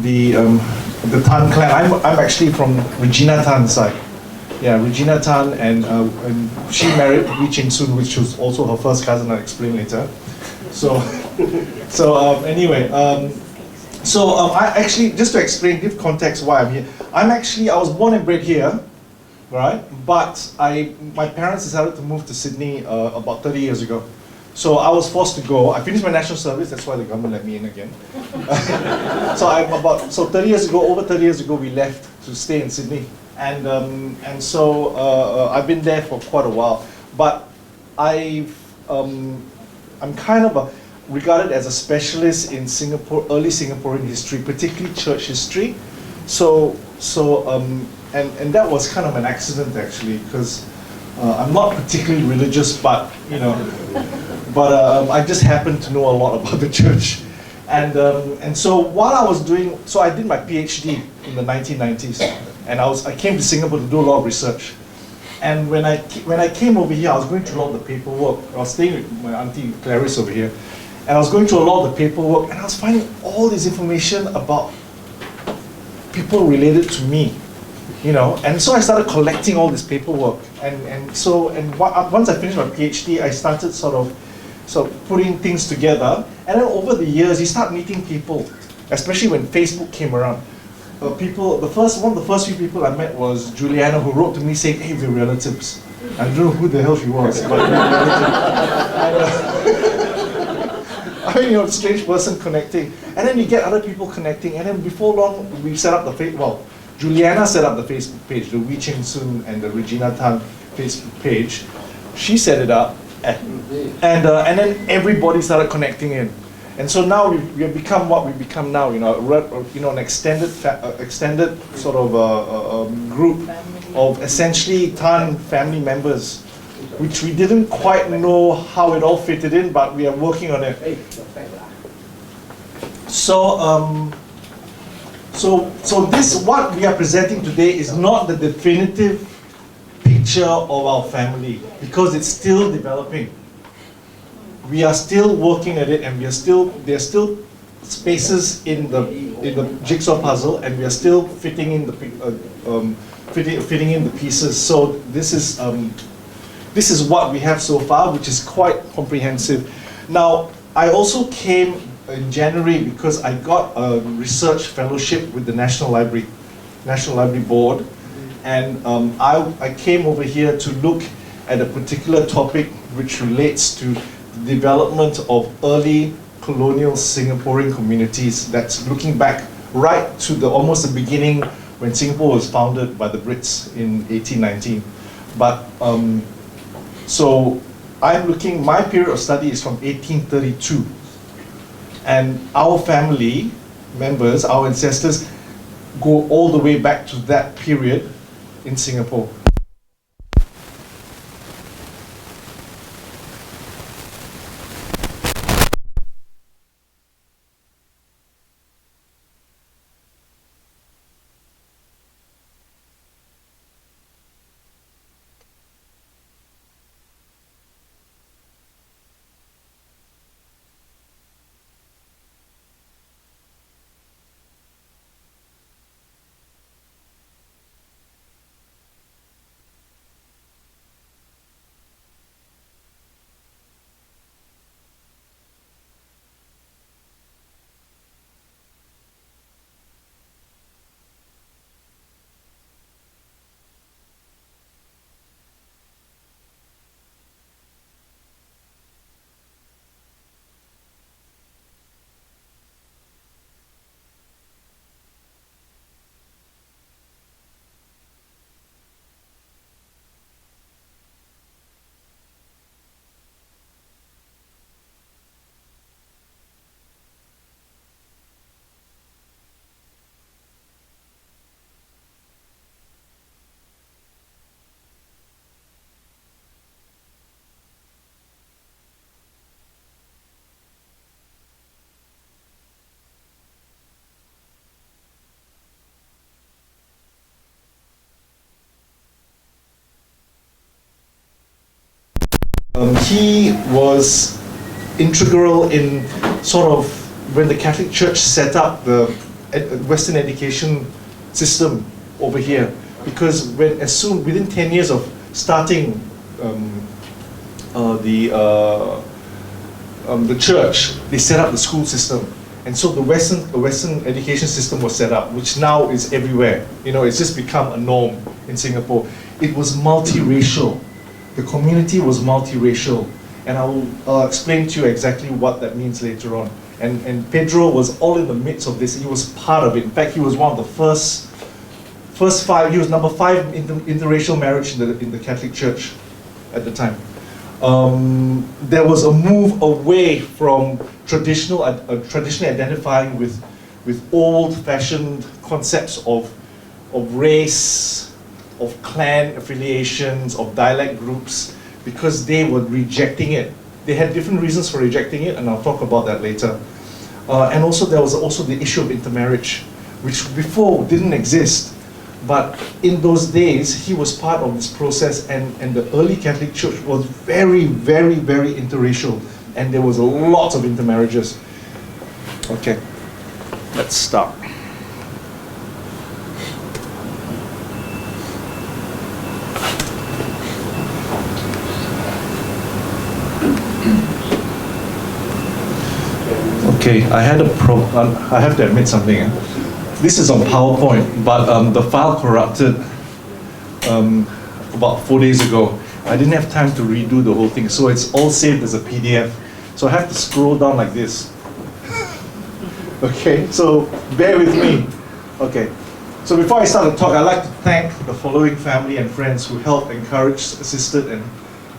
the Tan clan. I'm actually from Regina Tan's side. Yeah, Regina Tan, and she married Wee Ching Soon, which was also her first cousin. I'll explain later. So, anyway, I actually, just to explain, give context why I'm here. I was born and bred here, right? But my parents decided to move to Sydney about 30 years ago. So I was forced to go. I finished my national service. That's why the government let me in again. So 30 years ago, over 30 years ago, we left to stay in Sydney. And so I've been there for quite a while, but I'm kind of regarded as a specialist in early Singaporean history, particularly church history. And that was kind of an accident actually, because I'm not particularly religious, but I just happen to know a lot about the church. And so while I was doing, so I did my PhD in the 1990s. And I came to Singapore to do a lot of research. And when I came over here, I was going through a lot of the paperwork. I was staying with my auntie Clarice over here. And I was going through a lot of the paperwork, and I was finding all this information about people related to me, And so I started collecting all this paperwork. Once I finished my PhD, I started sort of putting things together. And then over the years, you start meeting people, especially when Facebook came around. One of the first few people I met was Juliana, who wrote to me saying, "Hey, we're relatives." I don't know who the hell she was, but we're relatives. Strange person connecting. And then you get other people connecting, and then before long, we set up Juliana set up the Facebook page, the Wee Ching Soon and the Regina Tan Facebook page. She set it up, and then everybody started connecting in. And so now we have become what we become now, an extended sort of group of essentially Tan family members, which we didn't quite know how it all fitted in, but we are working on it. So this, what we are presenting today, is not the definitive picture of our family, because it's still developing. We are still working at it, and there are still spaces in the jigsaw puzzle, and we are still fitting in the pieces. So this is what we have so far, which is quite comprehensive. Now, I also came in January because I got a research fellowship with the National Library Board, and I came over here to look at a particular topic which relates to the development of early colonial Singaporean communities. That's looking back right to almost the beginning when Singapore was founded by the Brits in 1819. But so my period of study is from 1832, and our family members, our ancestors, go all the way back to that period in Singapore. He was integral in sort of when the Catholic Church set up the Western education system over here, because within 10 years of starting the church, they set up the school system. And so the Western education system was set up, which now is everywhere. It's just become a norm in Singapore. It was multiracial. The community was multiracial. And I'll explain to you exactly what that means later on. And Pedro was all in the midst of this. He was part of it. In fact, he was one of the first five. He was number 5 in interracial marriage in the Catholic Church at the time. There was a move away from traditionally identifying with old-fashioned concepts of race, of clan affiliations, of dialect groups, because they were rejecting it. They had different reasons for rejecting it, and I'll talk about that later. And also there was also the issue of intermarriage, which before didn't exist. But in those days, he was part of this process, and the early Catholic Church was very, very, very interracial, and there was a lot of intermarriages. Okay, let's start. Okay, I had a problem. I have to admit something. This is on PowerPoint, but the file corrupted about 4 days ago. I didn't have time to redo the whole thing, so it's all saved as a PDF. So I have to scroll down like this. Okay, so bear with me. Okay, so before I start the talk, I'd like to thank the following family and friends who helped, encouraged, assisted, and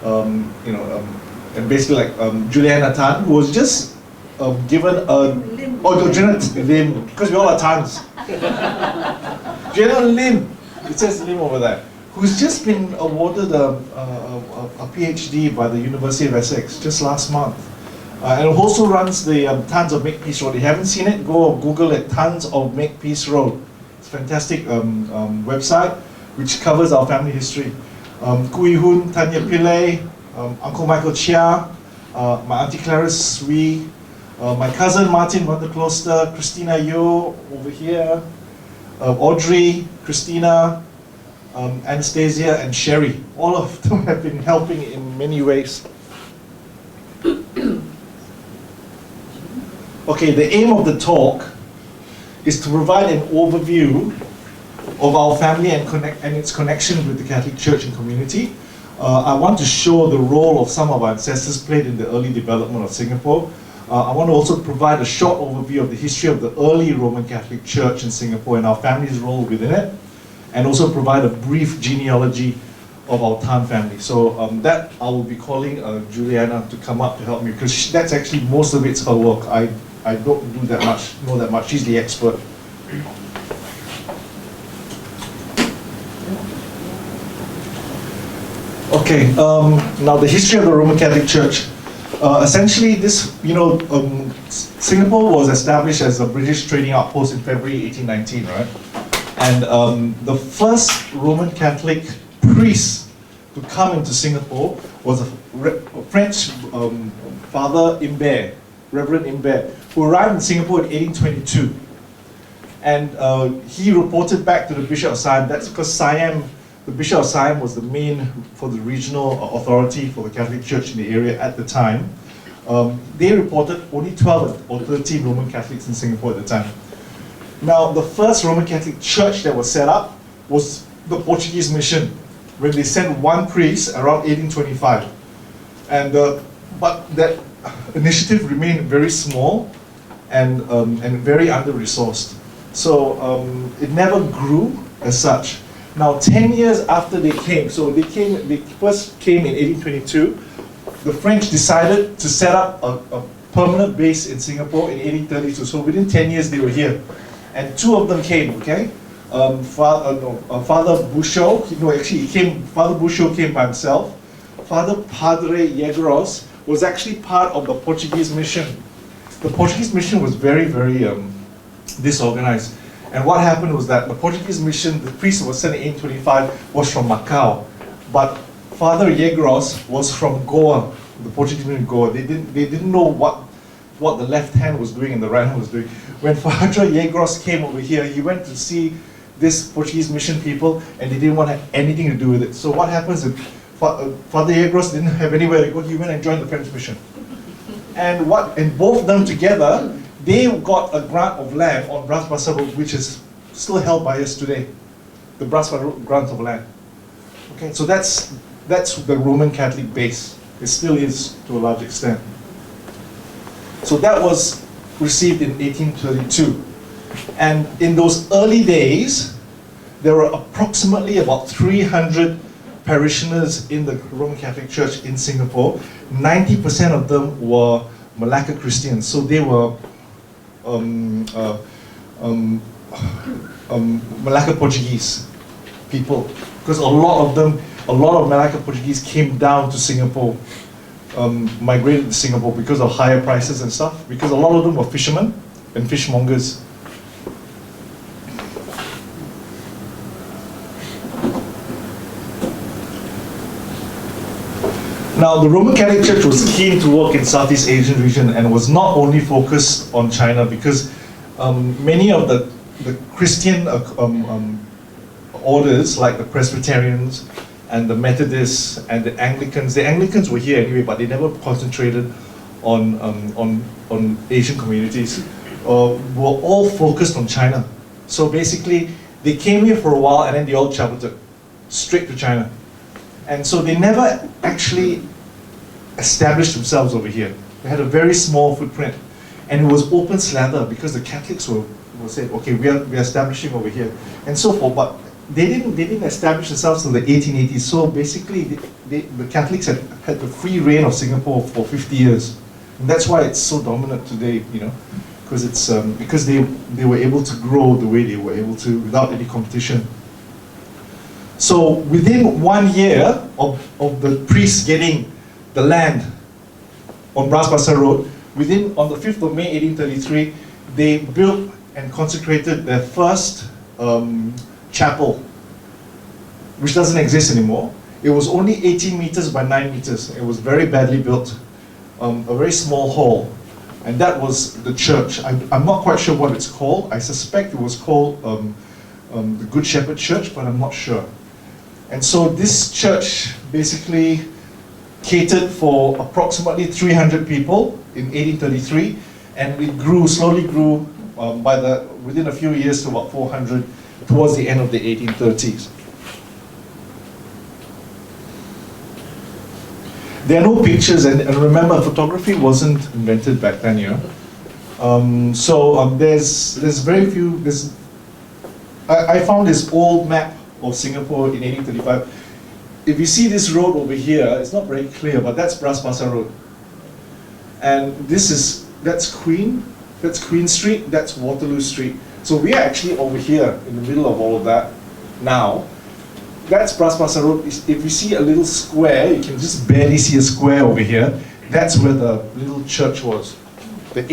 and basically like Juliana Tan, who was just given Janet Lim, because we all are Tans. Janet Lim, it says Lim over there, who's just been awarded a PhD by the University of Essex just last month. And also runs the Tons of Makepeace Road. If you haven't seen it, go Google it, Tons of Makepeace Road. It's a fantastic website which covers our family history. Kui Hun, Tanya Pillay, Uncle Michael Chia, my Auntie Clarice Sui, my cousin Martin van der Kloster, Christina Yo over here, Audrey, Christina, Anastasia, and Sherry. All of them have been helping in many ways. Okay, the aim of the talk is to provide an overview of our family and its connection with the Catholic Church and community. I want to show the role of some of our ancestors played in the early development of Singapore. I want to also provide a short overview of the history of the early Roman Catholic Church in Singapore and our family's role within it, and also provide a brief genealogy of our Tan family. So that I will be calling Juliana to come up to help me, because that's actually most of it's her work. I don't know that much. She's the expert. Okay, now the history of the Roman Catholic Church. Essentially, Singapore was established as a British trading outpost in February 1819, right? And the first Roman Catholic priest to come into Singapore was a French Father Imbert, Reverend Imbert, who arrived in Singapore in 1822. And he reported back to the Bishop of Siam. That's because Siam, the Bishop of Siam was the main for the regional authority for the Catholic Church in the area at the time. They reported only 12 or 13 Roman Catholics in Singapore at the time. Now, the first Roman Catholic church that was set up was the Portuguese mission, when they sent one priest around 1825. And but that initiative remained very small and very under-resourced. So it never grew as such. Now, 10 years after they came, they first came in 1822, the French decided to set up a permanent base in Singapore in 1832. So within 10 years they were here. And 2 of them came, okay? Father Busho, Father Busho came by himself. Father Padre Yeguros was actually part of the Portuguese mission. The Portuguese mission was very, very disorganized. And what happened was that the Portuguese mission, the priest who was sent in 1825, was from Macau. But Father Yeguros was from Goa, the Portuguese mission in Goa. They didn't know what what the left hand was doing and the right hand was doing. When Father Yegros came over here, he went to see this Portuguese mission people, and they didn't want to have anything to do with it. So what happens if Father Yegros didn't have anywhere to go? He went and joined the French mission. And both of them together, they got a grant of land on Bras Basah Road, which is still held by us today. The Bras Basah Road grant of land. Okay, so that's the Roman Catholic base. It still is to a large extent. So that was received in 1832. And in those early days, there were approximately about 300 parishioners in the Roman Catholic Church in Singapore. 90% of them were Malacca Christians, so they were Malacca Portuguese people, because a lot of Malacca Portuguese came down to Singapore, migrated to Singapore because of higher prices and stuff, because a lot of them were fishermen and fishmongers. Now, the Roman Catholic Church was keen to work in Southeast Asian region and was not only focused on China, because many of the Christian orders, like the Presbyterians and the Methodists and the Anglicans were here anyway, but they never concentrated on Asian communities, were all focused on China. So basically, they came here for a while and then they all traveled straight to China. And so they never actually established themselves over here. They had a very small footprint. And it was open slather because the Catholics were said, okay, we're establishing over here. And so forth, but they didn't establish themselves until the 1880s. So basically, the Catholics had the free reign of Singapore for 50 years. And that's why it's so dominant today, you know, because they were able to grow the way they were able to without any competition. So within 1 year of the priests getting the land on Bras Basah Road, on the 5th of May 1833, they built and consecrated their first chapel, which doesn't exist anymore. It was only 18 meters by 9 meters. It was very badly built, a very small hall. And that was the church. I'm not quite sure what it's called. I suspect it was called the Good Shepherd Church, but I'm not sure. And so this church basically catered for approximately 300 people in 1833, and it slowly grew within a few years to about 400 towards the end of the 1830s. There are no pictures, and remember, photography wasn't invented back then, you know. There's very few. I found this old map of Singapore in 1835. If you see this road over here, it's not very clear, but that's Bras Basah Road. And that's Queen Street, that's Waterloo Street. So we are actually over here in the middle of all of that now. That's Bras Basah Road. If you see a little square, you can just barely see a square over here. That's where the little church was. The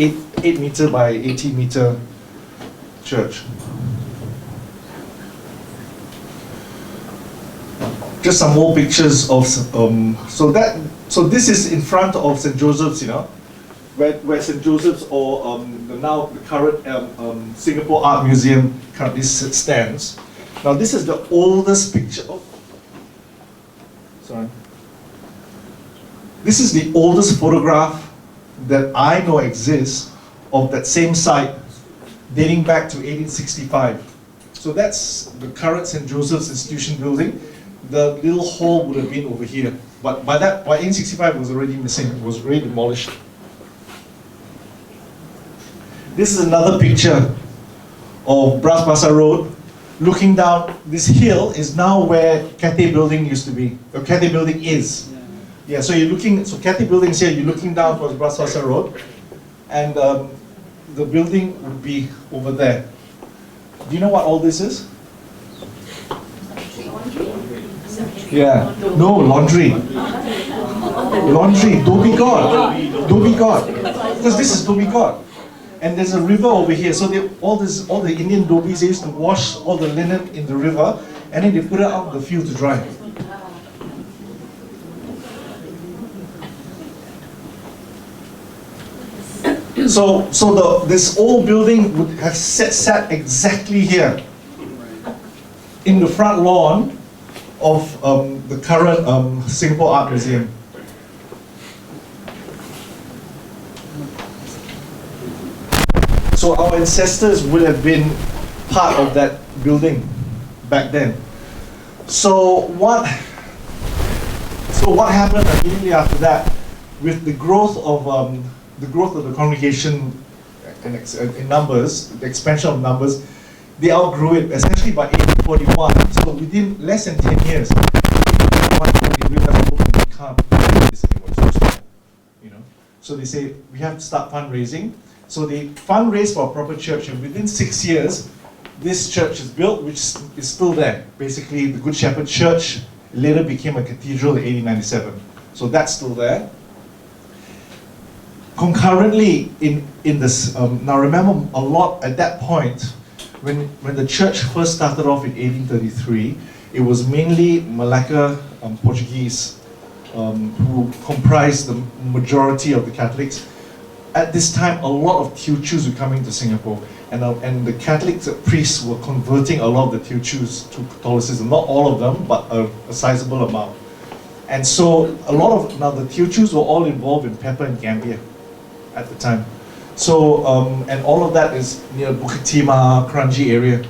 8 meter by 18 meter church. Just some more pictures of so this is in front of St. Joseph's, you know, where St. Joseph's or the current Singapore Art Museum currently stands. Now this is the oldest picture. Oh, sorry. This is the oldest photograph that I know exists of that same site, dating back to 1865. So that's the current St. Joseph's Institution building. The little hall would have been over here, but by 1865 it was already missing. It was already demolished. This is another picture of Bras Basah Road. Looking down, this hill is now where Cathay Building used to be, or Cathay Building is. Yeah, so Cathay Building is here, you're looking down towards Bras Basah Road, and the building would be over there. Do you know what all this is? Yeah, no, laundry. Laundry, Dhoby Ghaut. Dhoby Ghaut. Because this is Dhoby Ghaut. And there's a river over here, so all the Indian dhobis, they used to wash all the linen in the river, and then they put it out in the field to dry. This old building would have sat exactly here, in the front lawn of the current Singapore Art Museum. So our ancestors would have been part of that building back then. So what happened immediately after that, with the growth of the congregation in numbers, the expansion of numbers, they outgrew it essentially by 1841. So within less than 10 years, they realized, we can't do this anymore. It's too small, you know. So they say we have to start fundraising. So they fundraised for a proper church, and within 6 years, this church is built, which is still there. Basically, the Good Shepherd Church later became a cathedral in 1897. So that's still there. Concurrently, in this, now remember a lot at that point, when the church first started off in 1833, it was mainly Malacca Portuguese who comprised the majority of the Catholics. At this time, a lot of Teochews were coming to Singapore, and the Catholic priests were converting a lot of the Teochews to Catholicism. Not all of them, but a sizable amount. And so a lot of, now the Teochews were all involved in pepper and Gambia at the time. So, and all of that is near Bukit Timah, Kranji area,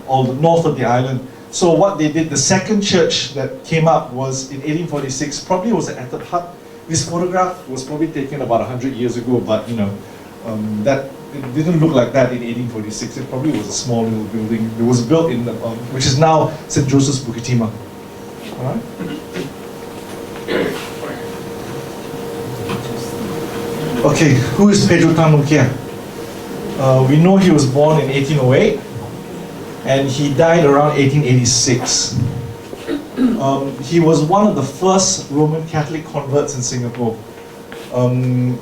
all the north of the island. So what they did, the second church that came up was in 1846, probably was at Atap Hut. This photograph was probably taken about 100 years ago, but you know, that it didn't look like that in 1846. It probably was a small little building. It was built in, which is now St. Joseph's Bukit Timah. All right? Okay, who is Pedro Tan Mukia? We know he was born in 1808, and he died around 1886. He was one of the first Roman Catholic converts in Singapore.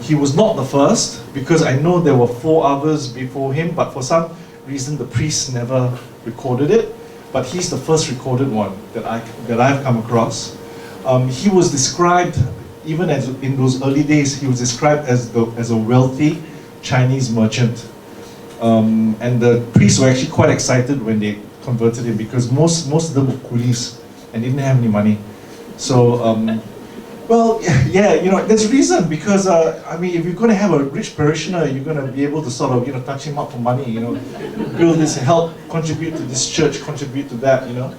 He was not the first, because I know there were 4 others before him, but for some reason the priests never recorded it. But he's the first recorded one that I've come across. He was described, even as in those early days, he was described as a wealthy Chinese merchant. And the priests were actually quite excited when they converted him, because most of them were coolies and didn't have any money. So, well, yeah, you know, there's a reason, because, I mean, if you're going to have a rich parishioner, you're going to be able to sort of, you know, touch him up for money, you know, build this, help, contribute to this church, contribute to that, you know.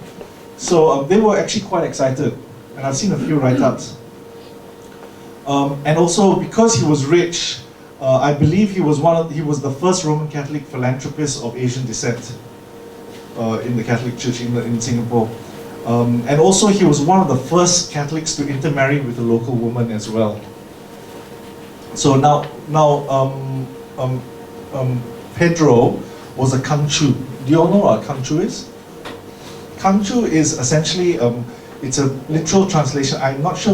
So they were actually quite excited, and I've seen a few write-ups. And also, because he was rich, I believe he was the first Roman Catholic philanthropist of Asian descent in the Catholic Church in Singapore. And also, he was one of the first Catholics to intermarry with a local woman as well. So now, Pedro was a Kangchu. Do you all know what a Kangchu is? Kangchu is essentially, it's a literal translation. I'm not sure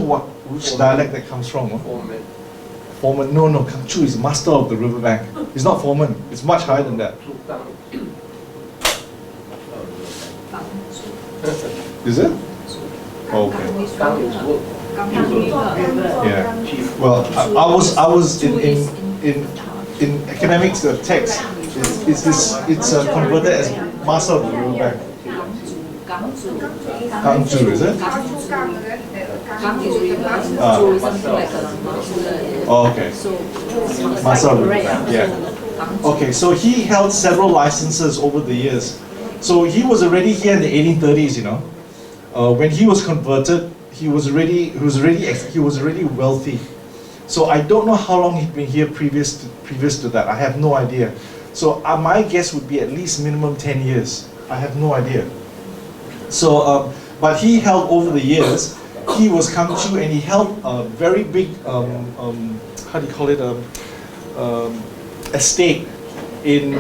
which dialect that comes from. Foreman. Foreman? No, Kangchu is master of the riverbank. It's not foreman. It's much higher than that. Is it? Oh, okay. Yeah. Well, I was in academics, the text. It's converted as master of the riverbank. Kangchu, is it? Oh, okay. Master of the riverbank. Yeah. Okay, so he held several licenses over the years. So he was already here in the 1830s, you know. When he was converted, he was already wealthy. So I don't know how long he'd been here previous to that. I have no idea. So my guess would be at least minimum 10 years. I have no idea. So, but he held over the years. He was Kangchu, and he held a very big, how do you call it, estate in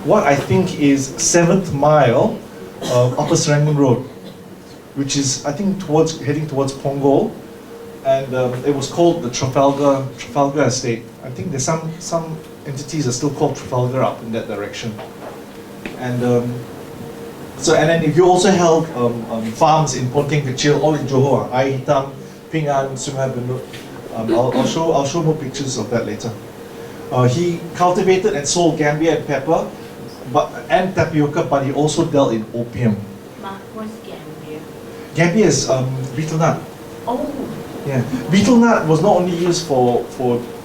what I think is 7th mile Upper Serangoon Road, which is, I think, heading towards Punggol, and it was called the Trafalgar Estate. I think there's some entities are still called Trafalgar up in that direction, and and then if you also held farms in Ponteng Kecil, all in Johor, Air Hitam, Ping An, Sungai Benut. I'll show more pictures of that later. He cultivated and sold gambia and pepper, and tapioca, but he also dealt in opium. Mark, what's Gambia? Gambia is betel nut. Oh. Yeah, betel nut was not only used for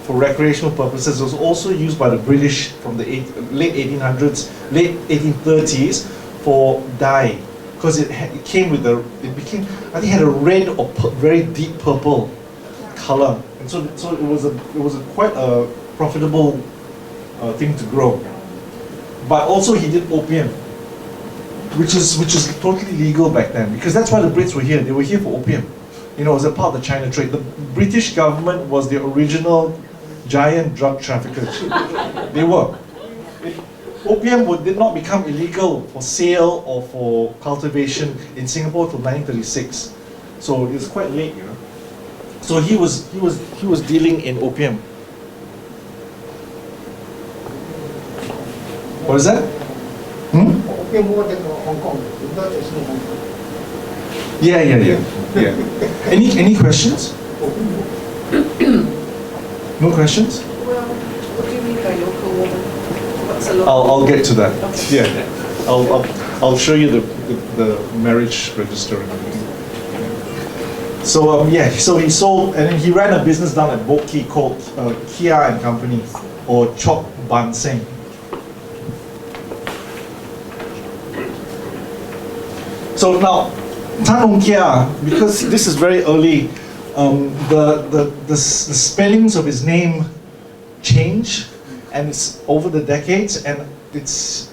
recreational purposes, it was also used by the British from the late 1800s, late 1830s for dye, because it came with I think it had a red or very deep purple color, and so it was a quite a profitable thing to grow. But also he did opium, which is totally legal back then, because that's why the Brits were here. They were here for opium. You know, as a part of the China trade. The British government was the original giant drug traffickers. They were. Opium did not become illegal for sale or for cultivation in Singapore till 1936. So it's quite late, you know. So he was dealing in opium. What is that? Opium war in Hong Kong. Yeah. Any questions? No questions? Well, what do you mean by local woman? What's a local I'll get to that. Okay. Yeah, I'll show you the marriage register and everything. So so he sold, and then he ran a business down at Boat Quay called Kia and Company, or Chok Ban Seng. So now, Tan Ong Kia, because this is very early, the spellings of his name change, and it's over the decades, and it's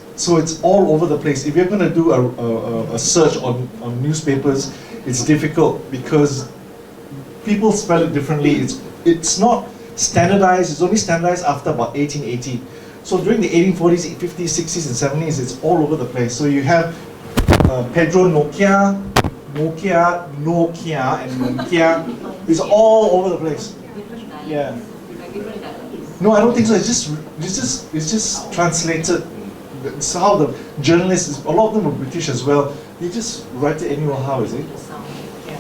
all over the place. If you're going to do a search on newspapers, it's difficult because people spell it differently. It's not standardized. It's only standardized after about 1880. So during the 1840s, 50s, 60s, and 70s, it's all over the place. So you have Pedro Nokia, and Nokia. It's all over the place. Yeah. No, I don't think so. It's just translated. It's how the journalists, a lot of them were British as well. They just write it anyhow, is it?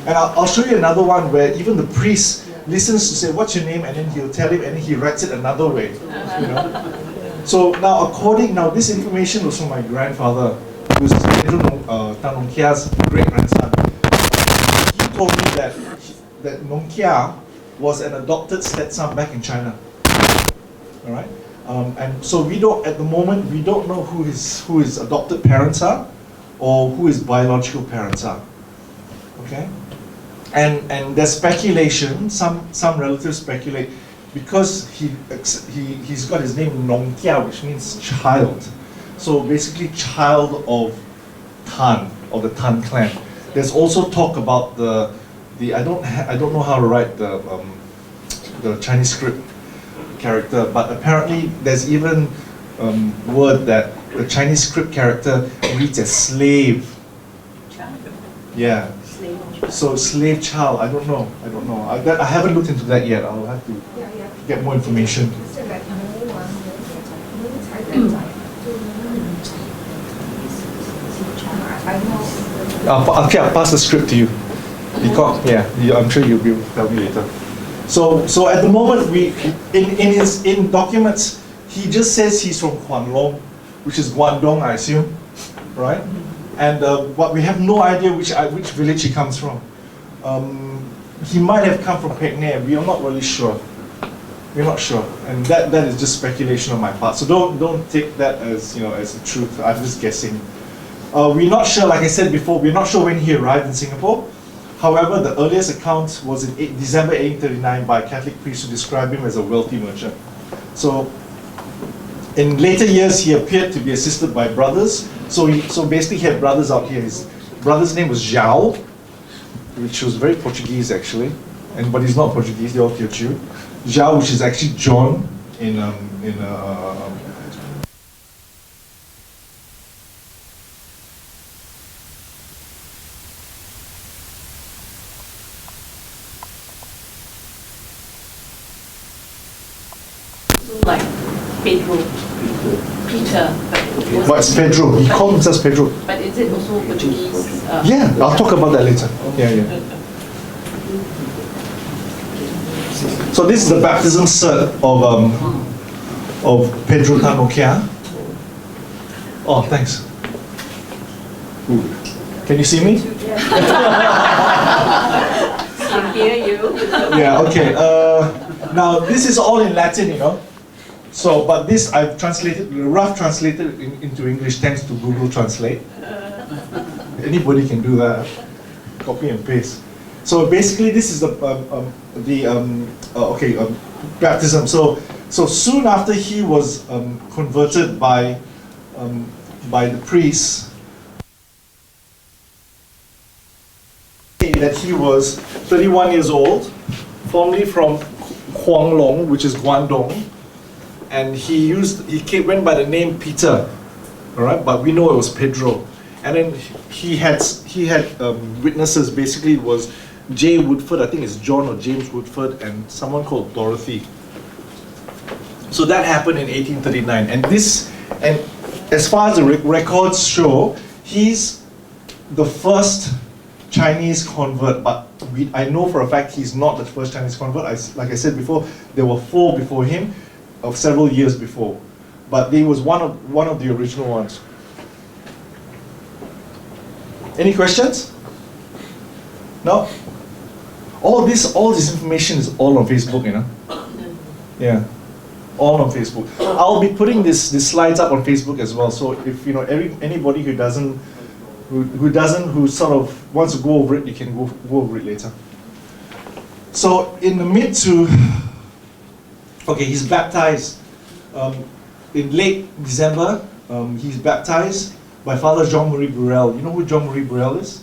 And I'll show you another one where even the priest listens to say, "What's your name?" and then he'll tell him, and then he writes it another way. You know. So now, this information was from my grandfather, who's Pedro Tan Ong Kia's great grandson. He told me that Nong Kia was an adopted stepson back in China. All right, and so at the moment we don't know who his adopted parents are, or who his biological parents are. Okay, and there's speculation. Some relatives speculate because he's got his name Nong Kia, which means child. So basically, child of Tan, or the Tan clan. There's also talk about the I don't know how to write the Chinese script character, but apparently there's even word that the Chinese script character reads as slave. Yeah. So slave child. I don't know. I haven't looked into that yet. I'll have to get more information. I'll pass the script to you. I'm sure you'll be able to tell me later. So at the moment, in documents, he just says he's from Kwanlong, which is Guangdong, I assume, right? And but we have no idea which village he comes from. He might have come from Pekne. We are not really sure. We're not sure, and that is just speculation on my part. So don't take that as as the truth. I'm just guessing. We're not sure, like I said before, we're not sure when he arrived in Singapore. However, the earliest account was in December 1839 by a Catholic priest who described him as a wealthy merchant. So in later years, he appeared to be assisted by brothers. So basically he had brothers out here. His brother's name was Zhao, which was very Portuguese actually, but he's not Portuguese, they're all Teochew. Zhao, which is actually John in like Pedro, Peter, but it's Pedro. He called himself Pedro. But is it also Portuguese? Yeah, I'll talk about that later. Yeah. So this is the baptism cert of Pedro Tan Nokia. Oh, thanks. Can you see me? I hear you. Yeah, okay. Now, this is all in Latin, you know. So, but this I've translated, rough translated into English thanks to Google Translate. Anybody can do that. Copy and paste. So basically, this is baptism. So soon after he was converted by the priests, that he was 31 years old, formerly from Huanglong, which is Guangdong, and he went by the name Peter, all right, but we know it was Pedro. And then he had witnesses. Basically, it was J. Woodford, I think it's John or James Woodford, and someone called Dorothy. So that happened in 1839, and as far as the records show, he's the first Chinese convert, but I know for a fact he's not the first Chinese convert. Like I said before, there were 4 before him, of several years before, but he was one of the original ones. Any questions? No? All this information is all on Facebook, you know? Yeah, all on Facebook. I'll be putting these slides up on Facebook as well. So if you know anybody who sort of wants to go over it, you can go over it later. So in the he's baptized in late December. He's baptized by Father Jean-Marie Burel. You know who Jean-Marie Burel is?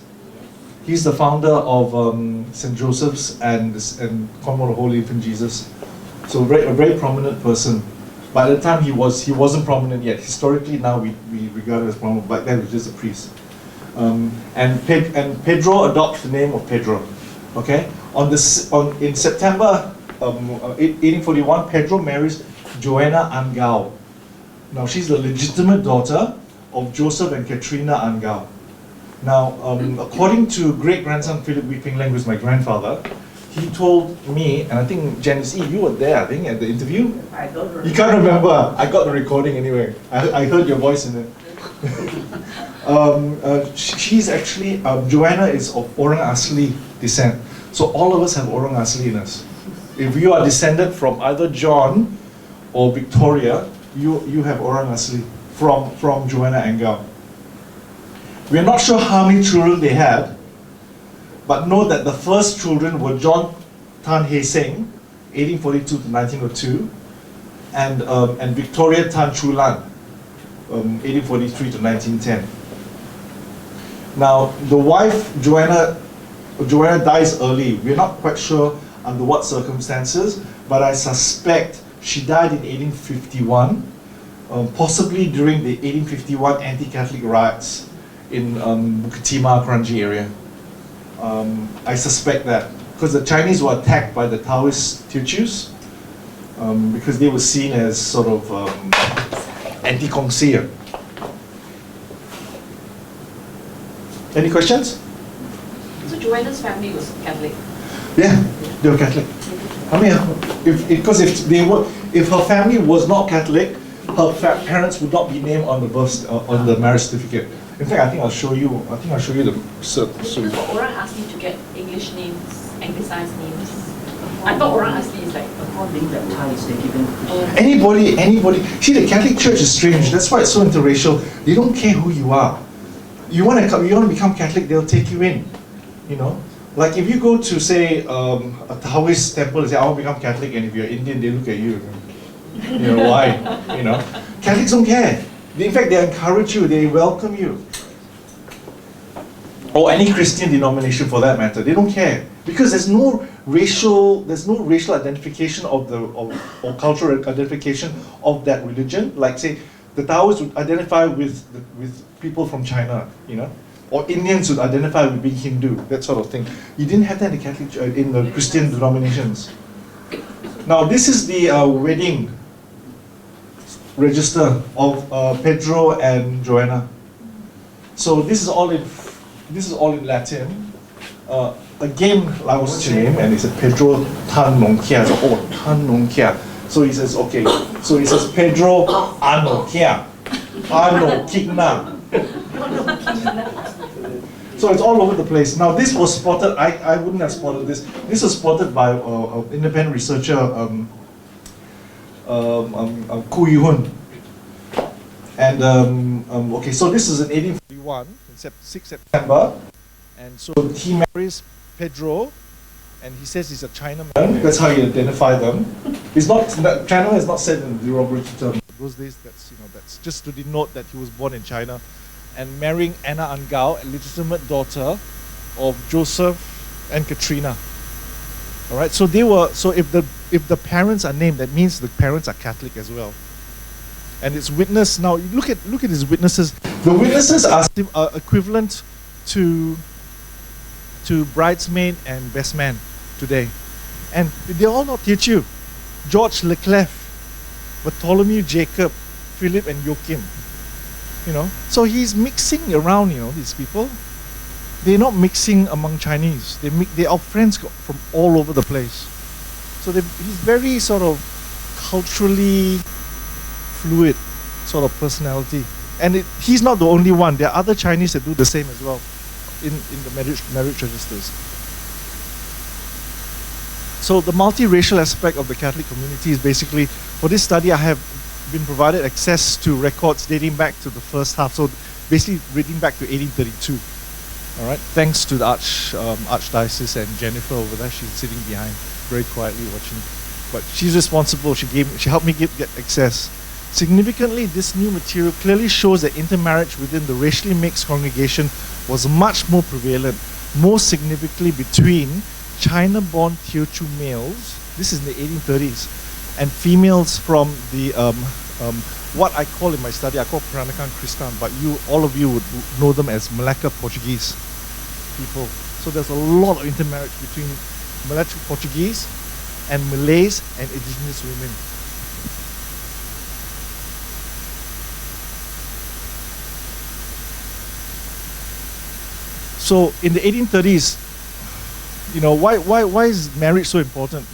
He's the founder of St. Joseph's and Convent of Holy Infant Jesus. So a very prominent person. By the time he wasn't prominent yet. Historically, now we regard him as prominent. Back then, he was just a priest. And Pedro adopts the name of Pedro. Okay. In September 1841, Pedro marries Joanna Angao. Now she's the legitimate daughter of Joseph and Katrina Angao. Now, according to great-grandson Philip Weeping Lang, who's my grandfather, he told me, and I think Janice E., you were there, I think, at the interview? I don't remember. You can't remember. I got the recording anyway. I heard your voice in it. She's actually, Joanna is of Orang Asli descent. So all of us have Orang Asli in us. If you are descended from either John or Victoria, you have Orang Asli from Joanna Angao. We are not sure how many children they had, but know that the first children were John Tan He Seng, 1842 to 1902, and Victoria Tan Chu Lan, 1843 to 1910. Now, the wife, Joanna dies early. We're not quite sure under what circumstances, but I suspect she died in 1851, possibly during the 1851 anti-Catholic riots in Bukit Timah, Kranji area. I suspect that, because the Chinese were attacked by the Taoist Teochews, because they were seen as sort of anti-Kongsi. Any questions? So Joanna's family was Catholic. Yeah, they were Catholic. I mean, if her family was not Catholic, her parents would not be named on the marriage certificate. In fact, I think I'll show you the cert. Because for Orang Asli to get English names, anglicized names. I thought Orang Asli is like Upon being baptized, they're given Anybody. See, the Catholic Church is strange. That's why it's so interracial. They don't care who you are. You want to become Catholic, they'll take you in. You know, like if you go to say a Taoist temple and say I want to become Catholic, and if you're Indian, they look at you. You know why? You know, Catholics don't care. In fact, they encourage you. They welcome you. Or any Christian denomination for that matter, they don't care, because there's no racial identification or cultural identification of that religion. Like say, the Taoists would identify with people from China, you know, or Indians would identify with being Hindu, that sort of thing. You didn't have that in the Catholic, in the Christian denominations. Now, this is the wedding register of Pedro and Joanna. So this is all in Latin. Again, Laos name, and it's a Pedro Tan Nong Kia. So, Tan Nong Kia. So he says, okay. So he says, Pedro Ano Kia. Ano Kigna. So it's all over the place. Now this was spotted, I wouldn't have spotted this. This was spotted by an independent researcher, Koo Yi-hun. And okay, so this is in 1841, in 6 September. And so he marries Pedro, and he says he's a Chinaman. That's how he identified them. It's not, China is not said in derogatory terms. Those days, that's just to denote that he was born in China. And marrying Anna Angao, a legitimate daughter of Joseph and Katrina. All right, so they were. So if the parents are named, that means the parents are Catholic as well. And it's witness. Now look at his witnesses. The witnesses are equivalent to bridesmaid and best man today, and they're all not Teochew. George Leclerc, Bartholomew Jacob, Philip and Joachim. So he's mixing around, these people. They're not mixing among Chinese. They are friends from all over the place. So he's very sort of culturally fluid sort of personality. And he's not the only one. There are other Chinese that do the same as well in the marriage registers. So the multiracial aspect of the Catholic community is basically, for this study I have been provided access to records dating back to the first half, so basically reading back to 1832. All right, thanks to the Archdiocese and Jennifer over there. She's sitting behind, very quietly watching. But she's responsible. She helped me get access. Significantly, this new material clearly shows that intermarriage within the racially mixed congregation was much more prevalent, most significantly between China-born Teochew males. This is in the 1830s. And females from the what I call in my study, I call Peranakan Christian, but all of you would know them as Malacca Portuguese people. So there's a lot of intermarriage between Malacca Portuguese and Malays and indigenous women. So in the 1830s, why is marriage so important?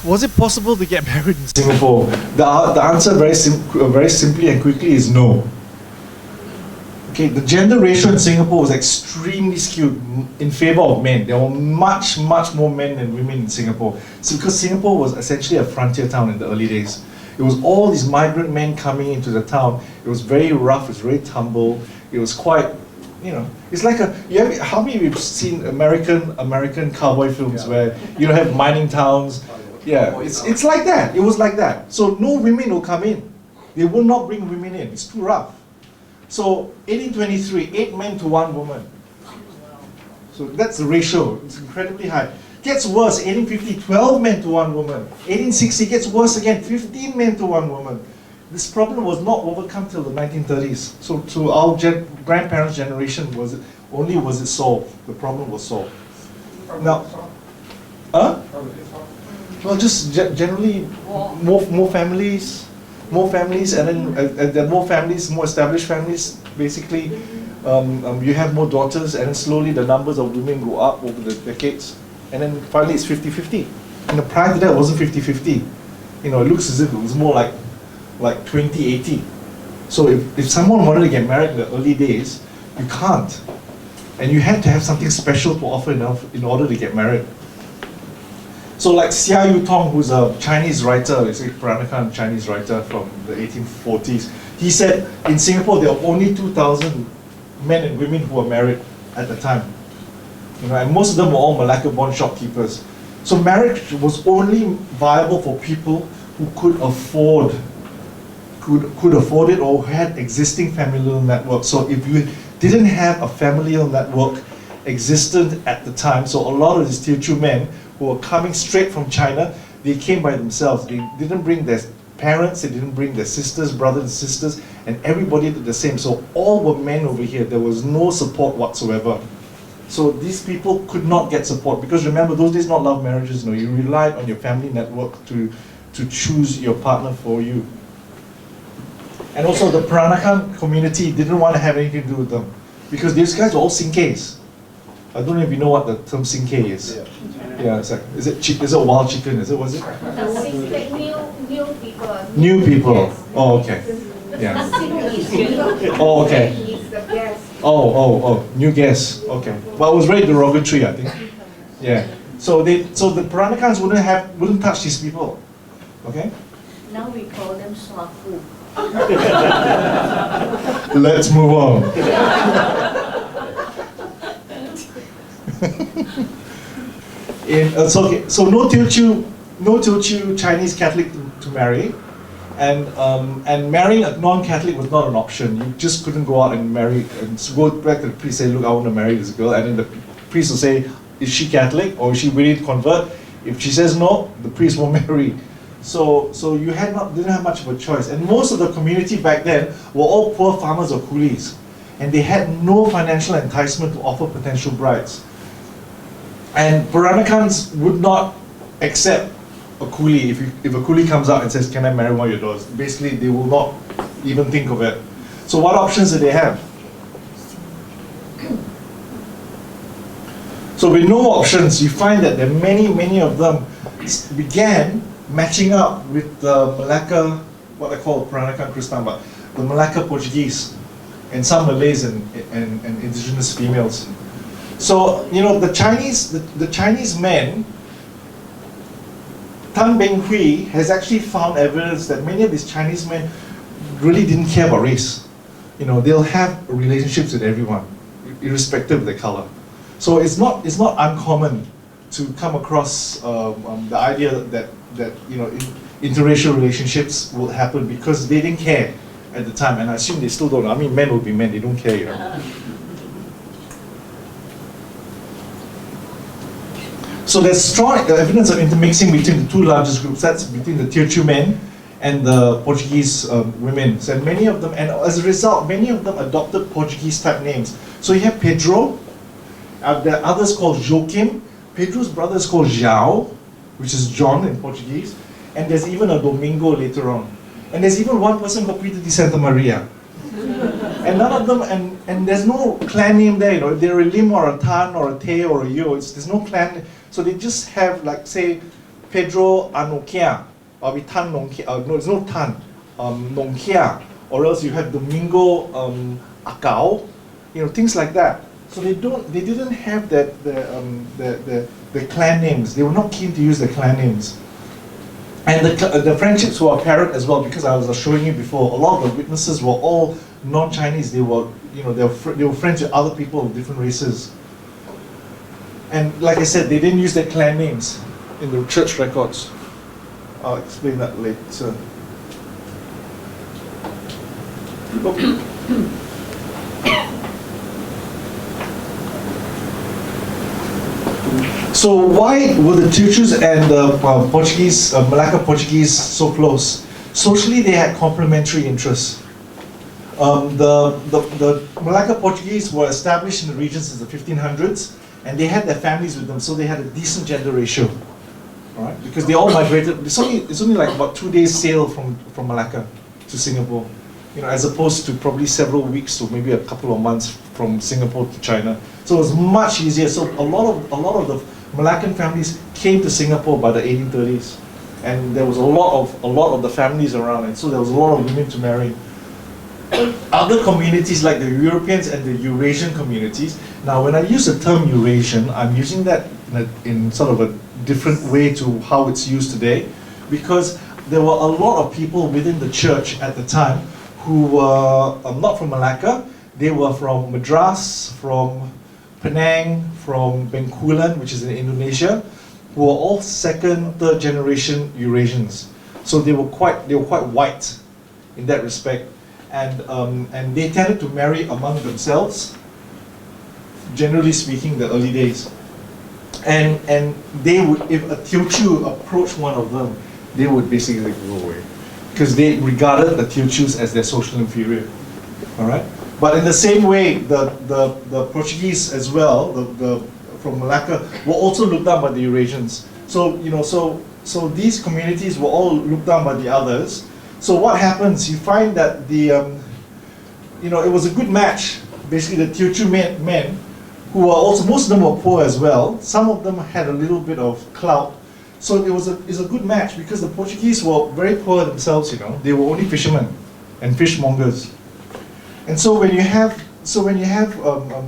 Was it possible to get married in Singapore? The answer very simply and quickly is no. Okay, the gender ratio in Singapore was extremely skewed in favor of men. There were much more men than women in Singapore. So because Singapore was essentially a frontier town in the early days. It was all these migrant men coming into the town. It was very rough, it was very tumble. It was quite, it's like how many of you have seen American cowboy films where you have mining towns? Yeah, it's like that. It was like that. So no women will come in. They will not bring women in. It's too rough. So 1823, 8 men to 1 woman. So that's the ratio. It's incredibly high. Gets worse, 1850, 12 men to 1 woman. 1860 gets worse again, 15 men to 1 woman. This problem was not overcome till the 1930s. So to our grandparents' generation, was it solved? The problem was solved. Now, well, just generally more families, and then more families, more established families. Basically, you have more daughters, and then slowly the numbers of women go up over the decades, and then finally it's 50-50. Prior to that, it wasn't 50-50. It looks as if it was more like 20-80. So if someone wanted to get married in the early days, you can't, and you had to have something special to offer in order to get married. So like Xia Yutong, who's a Chinese writer, it's a Peranakan Chinese writer from the 1840s, he said in Singapore there were only 2,000 men and women who were married at the time. And most of them were all Malacca-born shopkeepers. So marriage was only viable for people who could afford it or had existing familial networks. So if you didn't have a familial network existent at the time, so a lot of these Teochew men who were coming straight from China, they came by themselves. They didn't bring their parents, they didn't bring their sisters, brothers and sisters, and everybody did the same. So all were men over here. There was no support whatsoever. So these people could not get support, because remember, those days not love marriages, you relied on your family network to choose your partner for you. And also the Peranakan community didn't want to have anything to do with them, because these guys were all Sinkays. I don't know if you know what the term Singke is. Yeah, it's like, is it wild chicken? Is it, was it? New people. New people. Yes. Oh, okay. Yeah. Sing Oh, okay. is the best. Oh, new guests. Okay. Well, it was very derogatory, I think. Yeah. So the Peranakans wouldn't touch these people. Okay? Now we call them swafu. Let's move on. So no Teochew Chinese Catholic to marry, and marrying a non-Catholic was not an option. You just couldn't go out and marry and go back to the priest and say, look, I want to marry this girl, and then the priest will say, is she Catholic or is she ready to convert? If she says no, the priest won't marry. So you didn't have much of a choice, and most of the community back then were all poor farmers or coolies, and they had no financial enticement to offer potential brides. And Peranakans would not accept a coolie if a coolie comes out and says, can I marry one of your daughters? Basically, they will not even think of it. So what options did they have? So with no options, you find that many of them began matching up with the Malacca, what I call Peranakan Christian, but the Malacca Portuguese, and some Malays and indigenous females. So, you know, the Chinese men, Tan Beng Hui has actually found evidence that many of these Chinese men really didn't care about race. You know, they'll have relationships with everyone, irrespective of their color. So it's not uncommon to come across the idea that you know, interracial relationships will happen because they didn't care at the time, and I assume they still don't. I mean, men will be men; they don't care, you know. So there's strong evidence of intermixing between the two largest groups. That's between the Teochew men and the Portuguese women. So many of them, and as a result, many of them adopted Portuguese type names. So you have Pedro. There are others called Joaquim. Pedro's brother is called João, which is John in Portuguese. And there's even a Domingo later on. And there's even one person called Peter de Santa Maria. And none of them, and there's no clan name there, you know, if they're a Lim or a Tan or a Te or a Yo, there's no clan. So they just have, like, say, Pedro Anokia, or Tan Nongkia, no, it's no Tan, Nongkia, or else you have Domingo Acau, you know, things like that. So they didn't have the clan names. They were not keen to use the clan names. And the friendships were apparent as well, because I was showing you before, a lot of the witnesses were all non-Chinese. They were, you know, they were friends with other people of different races. And like I said, they didn't use their clan names in the church records. I'll explain that later. So why were the Teochews and the Portuguese, Malacca Portuguese so close? Socially, they had complementary interests. The Malacca Portuguese were established in the region since the 1500s, and they had their families with them, so they had a decent gender ratio. All right, because they all migrated. It's only like about 2 days sail from Malacca to Singapore, you know, as opposed to probably several weeks to maybe a couple of months from Singapore to China. So it was much easier. So a lot of the Malaccan families came to Singapore by the 1830s, and there was a lot of the families around, and so there was a lot of women to marry. Other communities like the Europeans and the Eurasian communities. Now, when I use the term Eurasian, I'm using that in sort of a different way to how it's used today, because there were a lot of people within the church at the time who were not from Malacca. They were from Madras, from Penang, from Bencoolen, which is in Indonesia, who were all second, third generation Eurasians. So they were quite white in that respect, and they tended to marry among themselves. Generally speaking, the early days, and they would, if a Teochew approached one of them, they would basically go away, because they regarded the Teochews as their social inferior. All right. But in the same way, the Portuguese as well, from Malacca, were also looked down by the Eurasians. So you know, so these communities were all looked down by the others. So what happens? You find that you know, it was a good match. Basically, the Teochew men who were also, most of them were poor as well. Some of them had a little bit of clout. So it's a good match because the Portuguese were very poor themselves, you know. They were only fishermen and fishmongers. And so when you have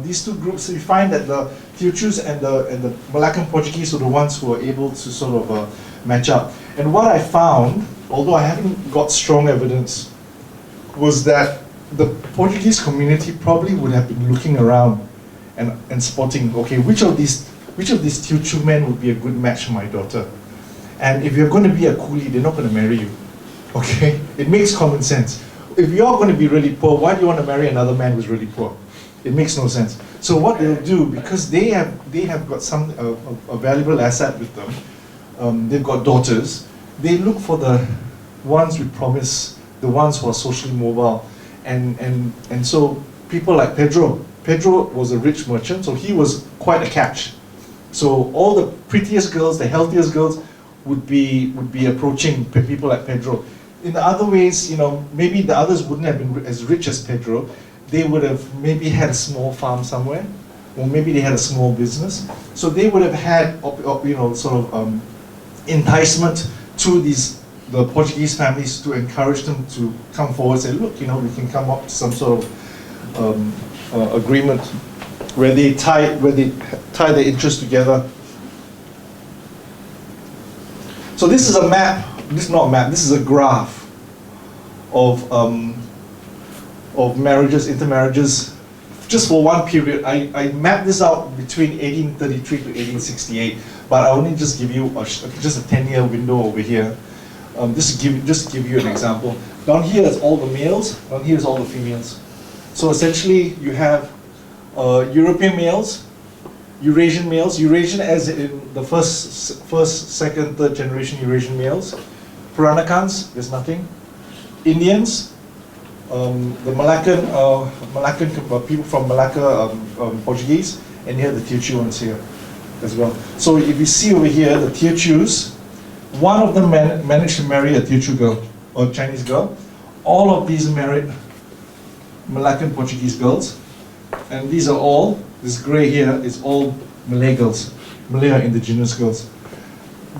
these two groups, you find that the Teochews and the Malaccan Portuguese were the ones who were able to sort of match up. And what I found, although I haven't got strong evidence, was that the Portuguese community probably would have been looking around and spotting, okay, which of these Teochew men would be a good match for my daughter? And if you're going to be a coolie, they're not going to marry you. Okay? It makes common sense. If you're going to be really poor, why do you want to marry another man who's really poor? It makes no sense. So what they'll do, because they have got some a valuable asset with them, they've got daughters, they look for the ones with promise, the ones who are socially mobile. And so people like Pedro was a rich merchant, so he was quite a catch. So all the prettiest girls, the healthiest girls, would be approaching people like Pedro. In other ways, you know, maybe the others wouldn't have been as rich as Pedro. They would have maybe had a small farm somewhere, or maybe they had a small business. So they would have had, you know, sort of enticement to the Portuguese families to encourage them to come forward and say, look, you know, we can come up to some sort of agreement where they tie their interests together. So this is a map. This is not a map. This is a graph of marriages, intermarriages, just for one period. I mapped this out between 1833 to 1868, but I only just give you just a 10-year window over here. Just to give you an example. Down here is all the males. Down here is all the females. So essentially, you have European males, Eurasian males, Eurasian as in the first, second, third generation Eurasian males, Peranakans, there's nothing, Indians, the Malaccan people from Malacca, Portuguese, and here the Teochew ones here as well. So if you see over here, the Teochews, one of them managed to marry a Teochew girl, or Chinese girl. All of these married Malaccan Portuguese girls. And these are all, this grey here is all Malay girls, Malay or indigenous girls.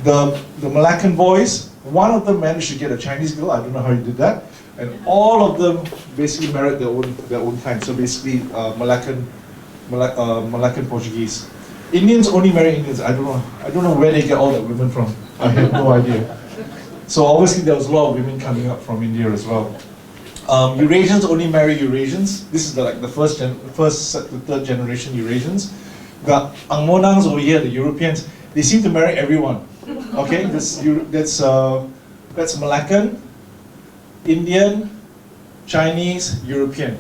The Malaccan boys, one of them managed to get a Chinese girl, I don't know how he did that, and all of them basically married their own kind, so basically Malaccan Portuguese. Indians only marry Indians, I don't know where they get all that women from, I have no idea. So obviously there was a lot of women coming up from India as well. Eurasians only marry Eurasians. This is the first to third generation Eurasians. The Angmonangs over here, the Europeans, they seem to marry everyone. Okay, that's Malaccan, Indian, Chinese, European.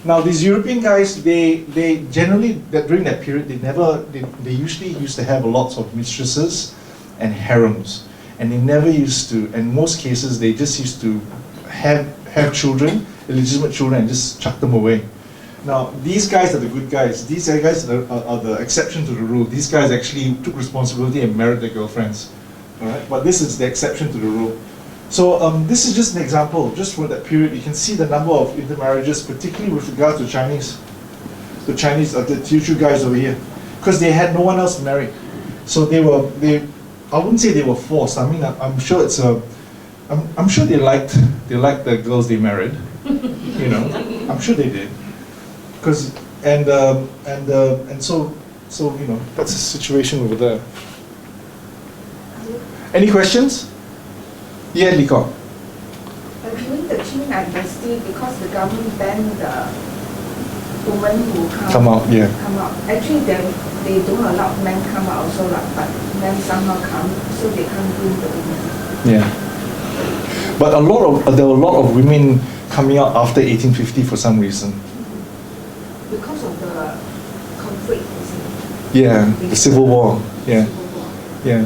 Now these European guys, they generally during that period they usually used to have lots of mistresses and harems, and they never used to. In most cases, they just used to have children, illegitimate children, and just chuck them away. Now, these guys are the good guys. These guys are the exception to the rule. These guys actually took responsibility and married their girlfriends. All right? But this is the exception to the rule. So this is just an example, just for that period. You can see the number of intermarriages, particularly with regard to Chinese. The Teochew guys over here. Because they had no one else to marry. So I wouldn't say they were forced. I mean, I'm sure it's a, I'm sure they liked the girls they married, you know. I'm sure they did, and so you know, that's the situation over there. Any questions? Yeah, Liko. During the Qing dynasty, because the government banned the women who Come out, yeah. Come out. Actually, they don't allow men come out also, but men somehow come, so they can't bring the women. Yeah. But there were a lot of women coming out after 1850 for some reason. Because of the conflict, isn't it? Yeah, the Civil War. Yeah, yeah.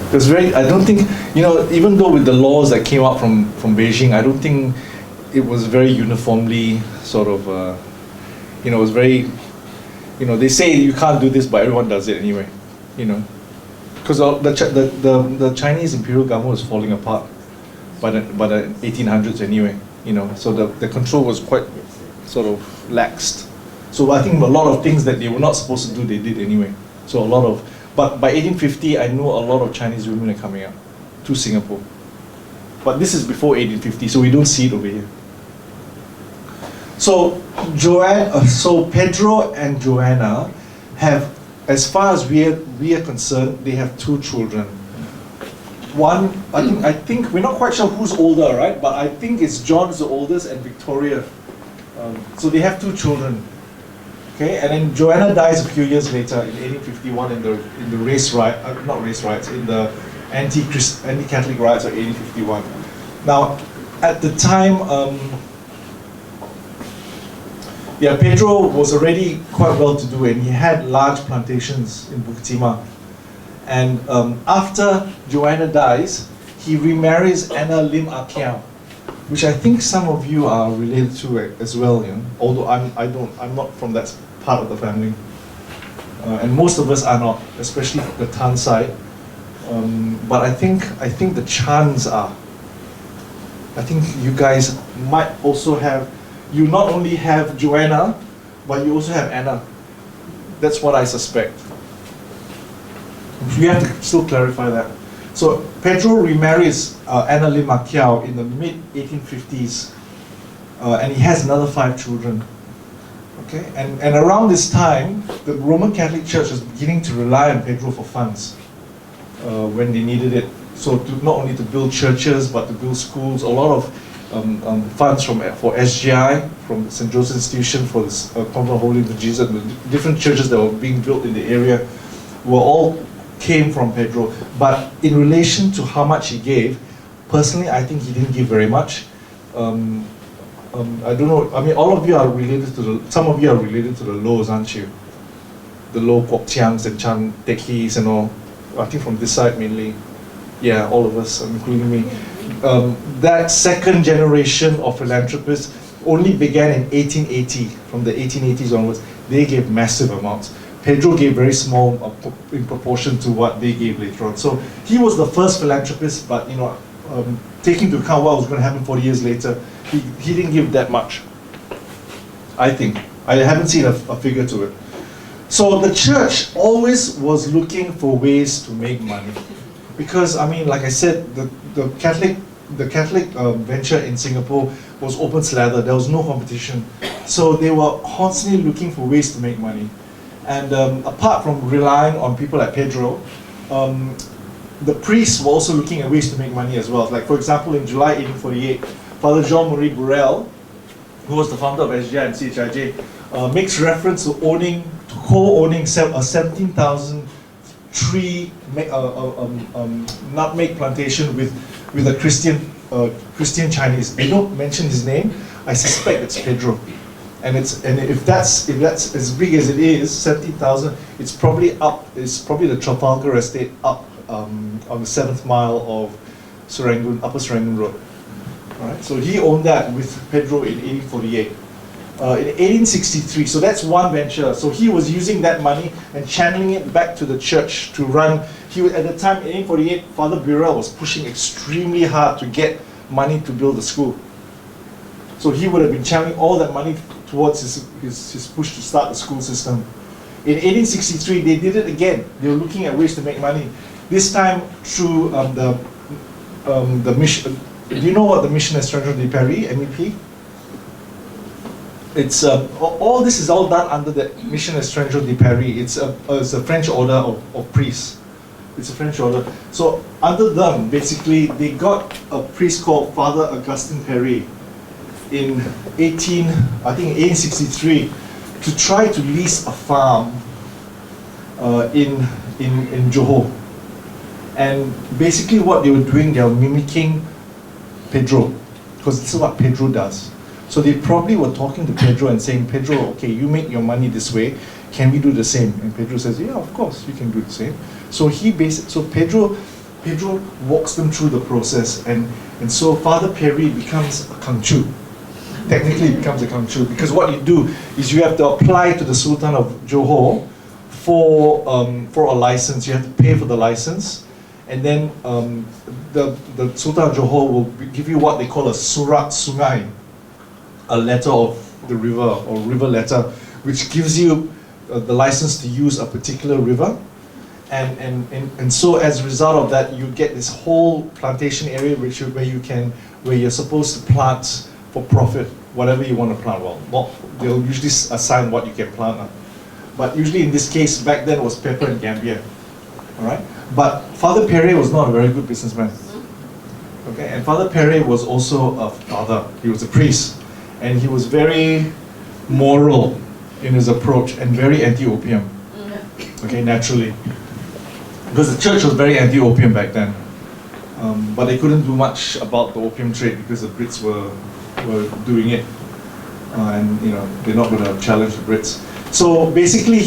It was I don't think, you know, even though with the laws that came out from Beijing, I don't think it was very uniformly sort of, you know, it was very, you know, they say you can't do this, but everyone does it anyway, you know. Because the Chinese imperial government was falling apart by the 1800s anyway, you know, so the control was quite sort of laxed. So I think a lot of things that they were not supposed to do, they did anyway. So a lot of, but by 1850, I know a lot of Chinese women are coming out to Singapore. But this is before 1850, so we don't see it over here. So so Pedro and Joanna have, as far as we are concerned, they have 2 children. One, I think we're not quite sure who's older, right? But I think it's John's the oldest and Victoria. So they have 2 children. Okay, and then Joanna dies a few years later in 1851 in the race riot, not race riots, in the anti-Catholic riots of 1851. Now, at the time, Pedro was already quite well-to-do, and he had large plantations in Bukit Timah. And after Joanna dies, he remarries Anna Lim Ah Kiao, which I think some of you are related to as well. You know? Although I'm not from that part of the family, and most of us are not, especially the Tan side. But I think the Chans are. I think you guys might also have. You not only have Joanna, but you also have Anna. That's what I suspect. We have to still clarify that. So Pedro remarries Anna Lim Ah Kiao in the mid-1850s, and he has another 5 children. Okay, and around this time, the Roman Catholic Church was beginning to rely on Pedro for funds when they needed it. So not only to build churches, but to build schools. A lot of funds for SGI, from St. Joseph's Institution, for this Convent of Holy Infant Jesus, the different churches that were being built in the area were all came from Pedro. But in relation to how much he gave, personally, I think he didn't give very much. I don't know. I mean, all of you are related to some of you are related to the Lows, aren't you? The Low Kwok Chiangs and Chan Tek Hees and all. I think from this side mainly. Yeah, all of us, including me. That second generation of philanthropists only began in 1880. From the 1880s onwards, they gave massive amounts. Pedro gave very small in proportion to what they gave later on. So he was the first philanthropist, but you know, taking into account what was going to happen 40 years later, he didn't give that much. I think. I haven't seen a figure to it. So the church always was looking for ways to make money. Because, I mean, like I said, the Catholic venture in Singapore was open slather. There was no competition. So they were constantly looking for ways to make money. And apart from relying on people like Pedro, the priests were also looking at ways to make money as well. Like, for example, in July 1848, Father Jean-Marie Burrell, who was the founder of SGI and CHIJ, makes reference to co-owning a 17,000 tree nutmeg plantation with a Christian Chinese. They don't mention his name. I suspect it's Pedro. And if that's as big as it is, 17,000, it's probably the Trafalgar Estate up on the 7th mile of Upper Serangoon Road. All right, so he owned that with Pedro in 1848. In 1863, so that's one venture. So he was using that money and channeling it back to the church to run. At the time, in 1848, Father Burrell was pushing extremely hard to get money to build a school. So he would have been channeling all that money towards his push to start the school system. In 1863, they did it again. They were looking at ways to make money. This time through the mission. Do you know what the Mission Estrangero de Paris, MEP? It's all this is all done under the Mission Estrangero de Paris. It's a French order of priests. It's a French order. So under them, basically, they got a priest called Father Augustin Perret in 1863 to try to lease a farm in Johor. And basically, what they were doing, they were mimicking Pedro, because this is what Pedro does. So they probably were talking to Pedro and saying, Pedro, okay, you make your money this way, can we do the same? And Pedro says, yeah, of course, you can do the same. So Pedro walks them through the process, and so Father Perry becomes a Kangchu. Technically it becomes a Kangchu, because what you do is you have to apply to the Sultan of Johor for a license. You have to pay for the license, and then the Sultan of Johor will give you what they call a surat sungai, a letter of the river, or river letter, which gives you the license to use a particular river. And so as a result of that, you get this whole plantation area where you're supposed to plant for profit whatever you want to plant. Well, they'll usually assign what you can plant. But usually in this case, back then it was pepper and gambia. All right? But Father Perret was not a very good businessman. Okay? And Father Perret was also a father. He was a priest. And he was very moral in his approach and very anti-opium. Okay, naturally. Because the church was very anti-opium back then. But they couldn't do much about the opium trade because the Brits were doing it. And they're not going to challenge the Brits. So basically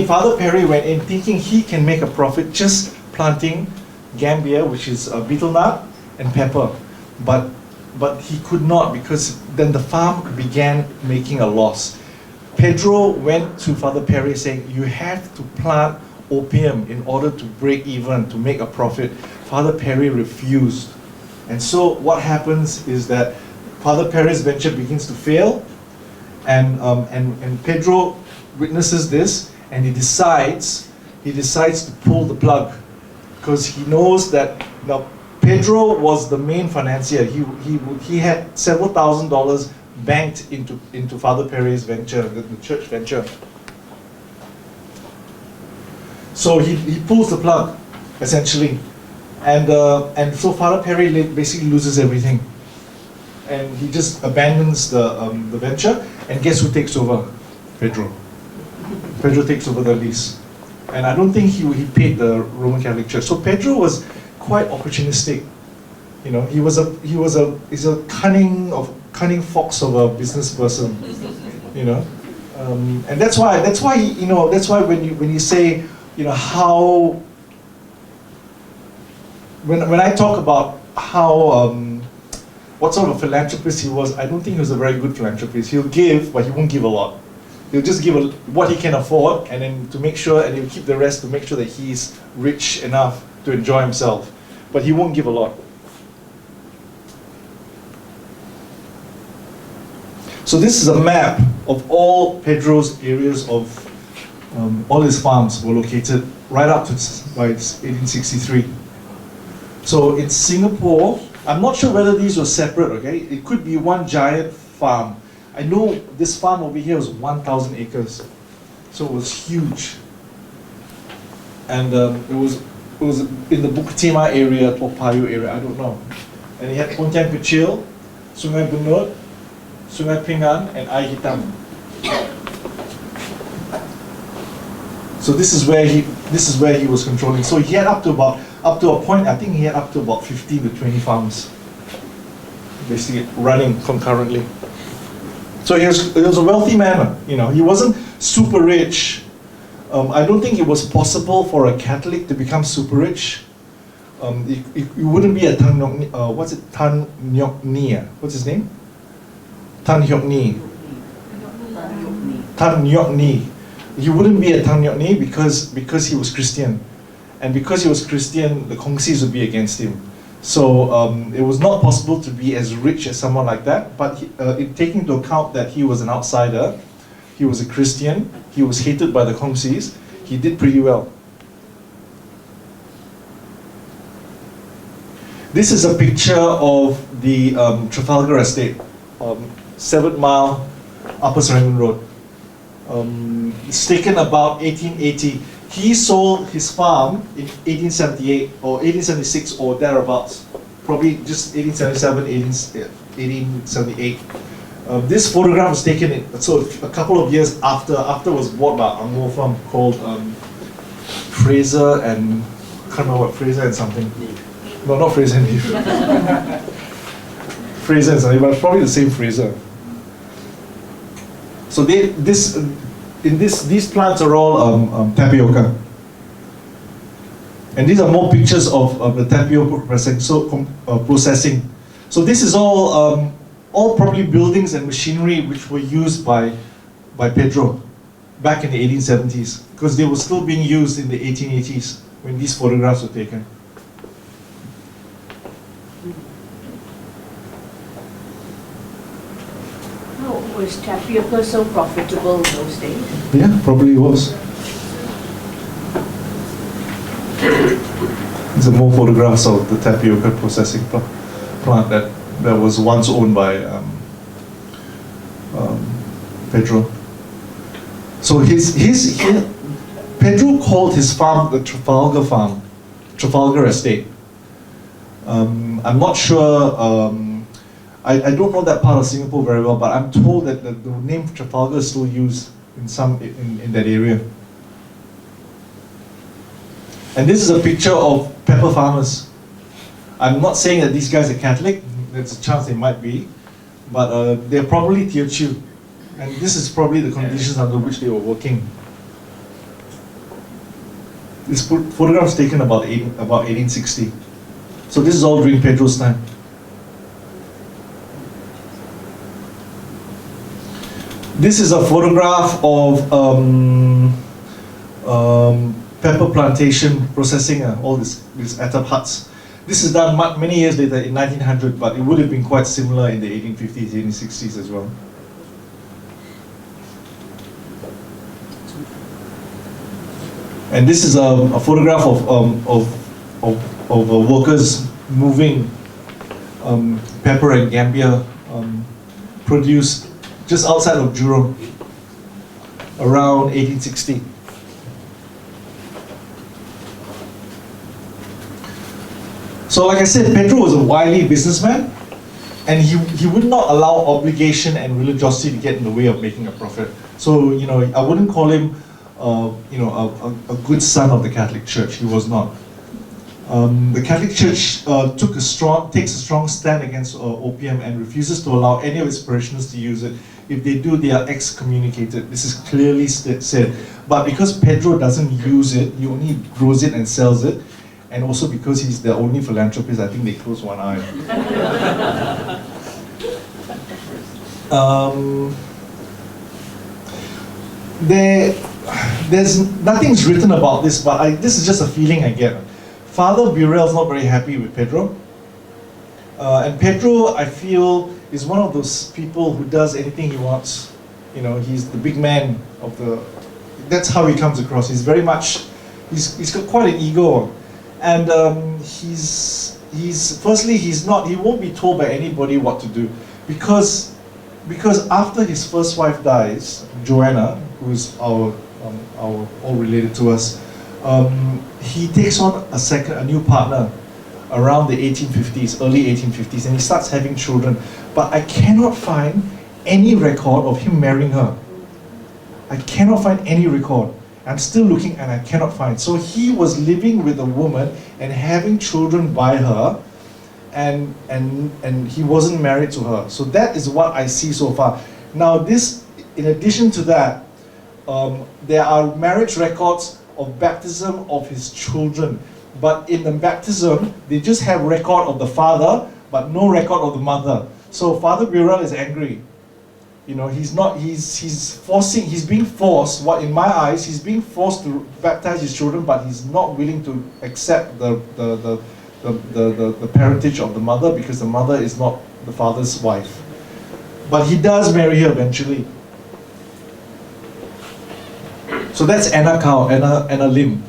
Father Perret went in thinking he can make a profit just planting gambia, which is a betel nut, and pepper. But he could not, because then the farm began making a loss. Pedro went to Father Perret saying, you have to plant opium in order to break even, to make a profit. Father Perret refused. And so what happens is that Father Perret's venture begins to fail, and Pedro witnesses this, and he decides to pull the plug, because he knows that now Pedro was the main financier. He had several $1,000s banked into Father Perret's venture, the church venture. So he pulls the plug, essentially, and so Father Perret basically loses everything, and he just abandons the venture. And guess who takes over? Pedro. Pedro takes over the lease, and I don't think he paid the Roman Catholic Church. So Pedro was quite opportunistic. He's a cunning fox of a business person. And that's why when you say how when I talk about how what sort of philanthropist he was, I don't think he was a very good philanthropist. He'll give, but he won't give a lot. He'll just give what he can afford, and then to make sure, and he'll keep the rest to make sure that he's rich enough to enjoy himself. But he won't give a lot. So this is a map of all Pedro's areas of all his farms were located right up to 1863. So in Singapore, I'm not sure whether these were separate, okay? It could be one giant farm. I know this farm over here was 1,000 acres. So it was huge. And it was in the Bukit Timah area, or Payoh area, I don't know. And he had Pontian Kecil, Sungai Benut, Sungai Pingan, and Air Hitam. So this is where he was controlling. So he had up to a point, I think he had up to about 15 to 20 farms, basically running concurrently. So he was a wealthy man. He wasn't super rich. I don't think it was possible for a Catholic to become super rich. It wouldn't be a Tan Nyok Ni. What's his name? Tan Hyok Ni. Tan Nyok Ni. He wouldn't be a Tan Nyok Ni because he was Christian. And because he was Christian, the Kongsis would be against him. So it was not possible to be as rich as someone like that. But taking into account that he was an outsider, he was a Christian, he was hated by the Kongsis, he did pretty well. This is a picture of the Trafalgar Estate, 7 Mile, Upper Serangoon Road. It's taken about 1880. He sold his farm in 1878 or 1876 or thereabouts, probably just 1877, 1878. This photograph was taken a couple of years after it was bought by an Anglo firm called Fraser and, I can't remember what, Fraser and something. No, not Fraser and Leaf. Fraser and something, but it's probably the same Fraser. So these plants are all tapioca. And these are more pictures of the tapioca processing. So this is all probably buildings and machinery which were used by Pedro back in the 1870s, because they were still being used in the 1880s when these photographs were taken. Was tapioca so profitable in those days? Yeah, probably was. These are more photographs of the tapioca processing plant that was once owned by Pedro. So Pedro called his farm the Trafalgar Farm, Trafalgar Estate. I'm not sure, I don't know that part of Singapore very well, but I'm told that the name Trafalgar is still used in that area. And this is a picture of pepper farmers. I'm not saying that these guys are Catholic, there's a chance they might be, but they're probably Teochew. And this is probably the conditions under which they were working. This photograph was taken about 1860. So this is all during Pedro's time. This is a photograph of pepper plantation processing, all these atap huts. This is done many years later in 1900, but it would have been quite similar in the 1850s, 1860s as well. And this is a photograph of workers moving pepper and gambia produced just outside of Jurong around 1860. So like I said, Pedro was a wily businessman, and he would not allow obligation and religiosity to get in the way of making a profit. So, you know, I wouldn't call him a good son of the Catholic Church. He was not. The Catholic Church takes a strong stand against opium and refuses to allow any of its parishioners to use it. If they do, they are excommunicated. This is clearly said. But because Pedro doesn't use it, he only grows it and sells it, and also because he's the only philanthropist, I think they close one eye. There's nothing's written about this, but this is just a feeling I get. Father Burrell's not very happy with Pedro. And Pedro, I feel, is one of those people who does anything he wants. You know, he's the big man of the... That's how he comes across. He's very much... He's got quite an ego. And firstly, he won't be told by anybody what to do. Because after his first wife dies, Joanna, who's all related to us, he takes on a new partner around the 1850s, early 1850s, and he starts having children. But I cannot find any record of him marrying her. I cannot find any record. I'm still looking and I cannot find. So he was living with a woman and having children by her, and he wasn't married to her. So that is what I see so far. Now this, in addition to that, there are marriage records of baptism of his children. But in the baptism, they just have record of the father, but no record of the mother. So Father Burrell is angry. You know, he's being forced, in my eyes, he's being forced to baptize his children, but he's not willing to accept the parentage of the mother, because the mother is not the father's wife. But he does marry her eventually. So that's Anna Lim.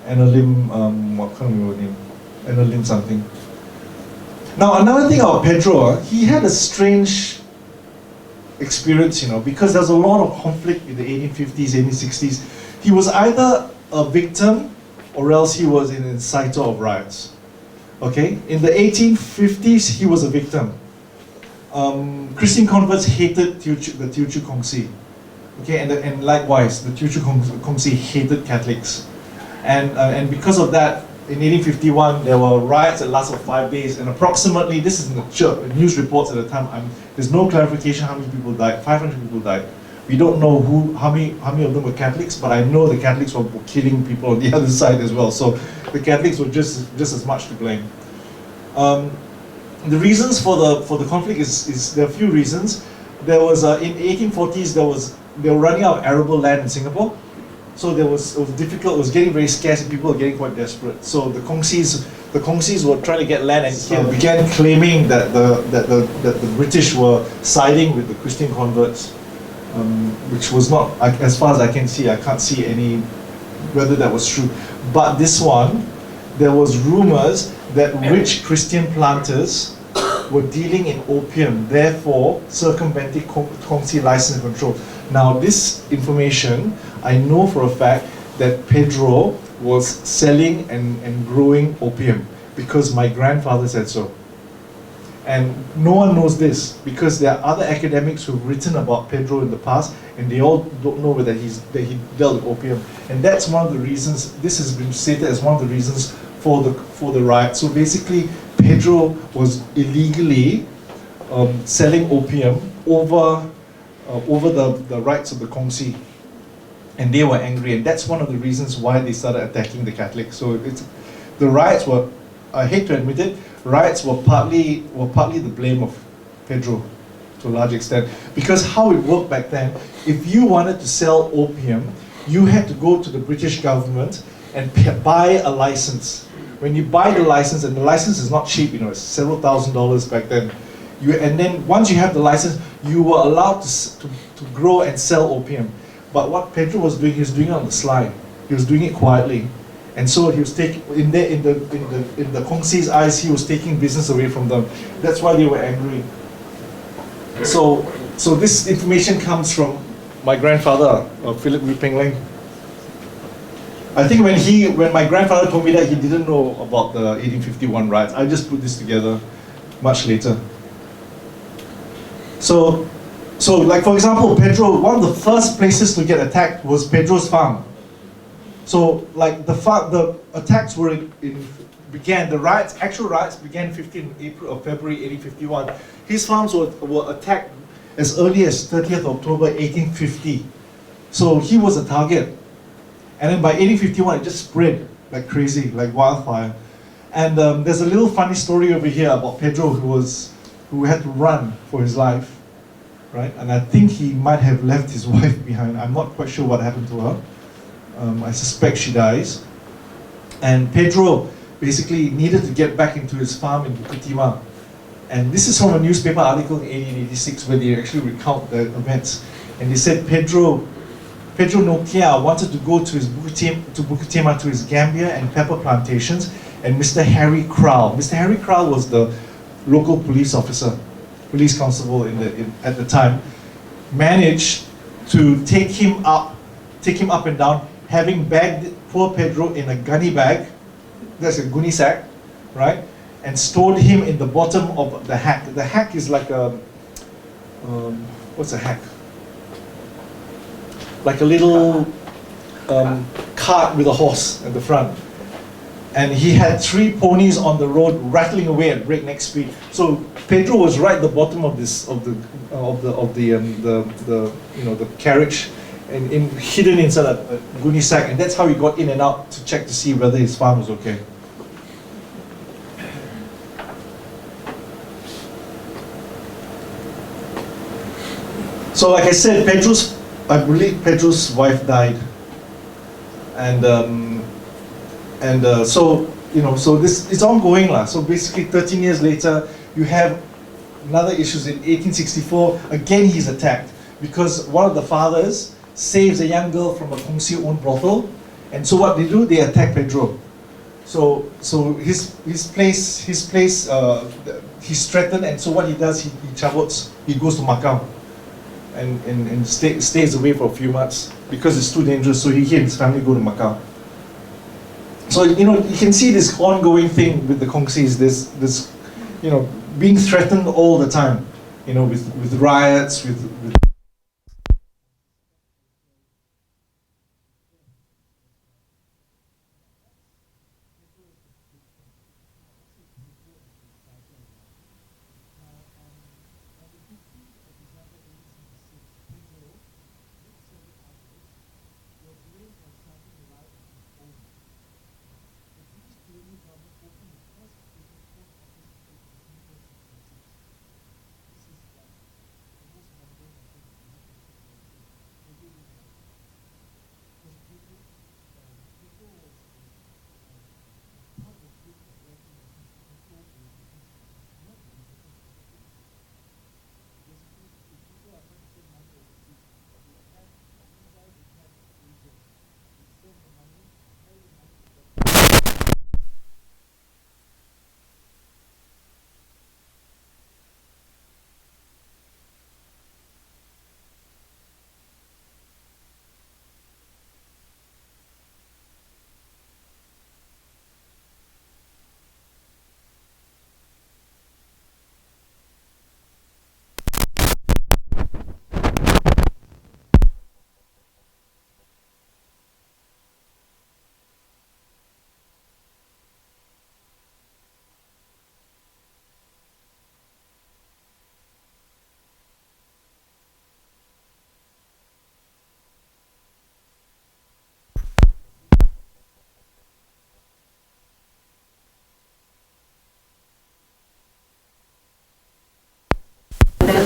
Anna Lim, what kind of name? Anna Lim something. Now another thing about Pedro, he had a strange experience, you know, because there's a lot of conflict in the 1850s, 1860s. He was either a victim or else he was an inciter of riots. Okay? In the 1850s, he was a victim. Christian converts hated the Teochew Kongsi. Okay, and likewise, the Teochew Kongsi hated Catholics. And because of that, in 1851, there were riots that lasted 5 days, and approximately, this is in the news reports at the time, there's no clarification how many people died. 500 people died. We don't know how many of them were Catholics, but I know the Catholics were killing people on the other side as well. So the Catholics were just as much to blame. The reasons for the conflict is there are a few reasons. There was in 1840s they were running out of arable land in Singapore. So it was difficult. It was getting very scarce, and people were getting quite desperate. So the Kongsis were trying to get land and began claiming that the British were siding with the Christian converts, which was not, as far as I can see. I can't see any whether that was true. But this one, there was rumors that rich Christian planters were dealing in opium, therefore circumventing Kongsi license control. Now, this information, I know for a fact that Pedro was selling and growing opium because my grandfather said so. And no one knows this because there are other academics who've written about Pedro in the past, and they all don't know that he dealt with opium. And that's one of the reasons. This has been stated as one of the reasons for the riot. So basically, Pedro was illegally selling opium over the rights of the Kongsi, and they were angry, and that's one of the reasons why they started attacking the Catholics. So the riots were, I hate to admit it, riots were partly the blame of Pedro to a large extent, because how it worked back then, if you wanted to sell opium, you had to go to the British government and buy a license. When you buy the license, and the license is not cheap, it's several $1,000s back then. And then once you have the license, you were allowed to grow and sell opium. But what Pedro was doing, he was doing it on the sly. He was doing it quietly, and so he was taking in the Kongsi's eyes, he was taking business away from them. That's why they were angry. So this information comes from my grandfather, Philip Wu Peng Leng. I think when my grandfather told me that, he didn't know about the 1851 riots. I just put this together much later. So like for example, Pedro, one of the first places to get attacked was Pedro's farm. So like the attacks began, actual riots began 15 April or February 1851. His farms were attacked as early as 30th October 1850. So he was a target. And then by 1851, it just spread like crazy, like wildfire. And there's a little funny story over here about Pedro who had to run for his life, right? And I think he might have left his wife behind. I'm not quite sure what happened to her. I suspect she dies. And Pedro basically needed to get back into his farm in Bukit Timah. And this is from a newspaper article in 1886 where they actually recount the events. And they said Pedro Nokia wanted to go to Bukit Timah to his gambia and pepper plantations, and Mr. Harry Crowell. Mr. Harry Crowell was the local police officer, police constable at the time, managed to take him up and down, having bagged poor Pedro in a gunny bag, that's a gunny sack, right? And stored him in the bottom of the hack. The hack is like a, what's a hack? Like a little cart with a horse at the front. And he had 3 ponies on the road rattling away at breakneck speed. So Pedro was right at the bottom of the carriage, and hidden inside a gunny sack, and that's how he got in and out to check to see whether his farm was okay. So like I said, I believe Pedro's wife died, so this it's ongoing lah. So basically, 13 years later, you have another issues in 1864. Again, he's attacked because one of the fathers saves a young girl from a Kongsi-owned brothel, and so what they do, they attack Pedro. So his place he's threatened, and so what he does, he travels, he goes to Macau. And stays away for a few months because it's too dangerous. So he and his family go to Macau. So you can see this ongoing thing with the Kongsis. This being threatened all the time. With riots, with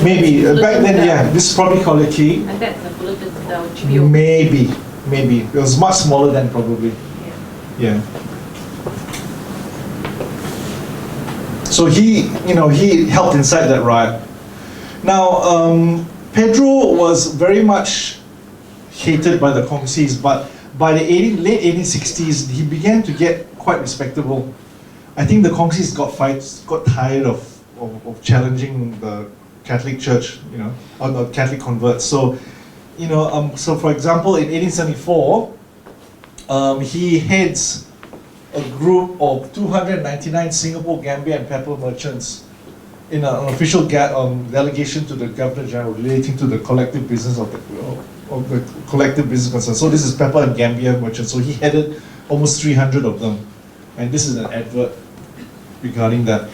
Maybe back then, yeah. This is probably called a key. And that's the bulletin, the GBO. Maybe. It was much smaller then, probably. Yeah. Yeah. So he helped incite that riot. Now, Pedro was very much hated by the Kongsis, but by the late 1860s, he began to get quite respectable. I think the Kongsis got tired of challenging the Catholic Church, or the Catholic converts. So, so for example, in 1874, he heads a group of 299 Singapore, Gambia, and pepper merchants in an official delegation to the Governor General relating to the collective business of the collective business concern. So this is pepper and Gambia merchants. So he headed almost 300 of them, and this is an advert regarding that.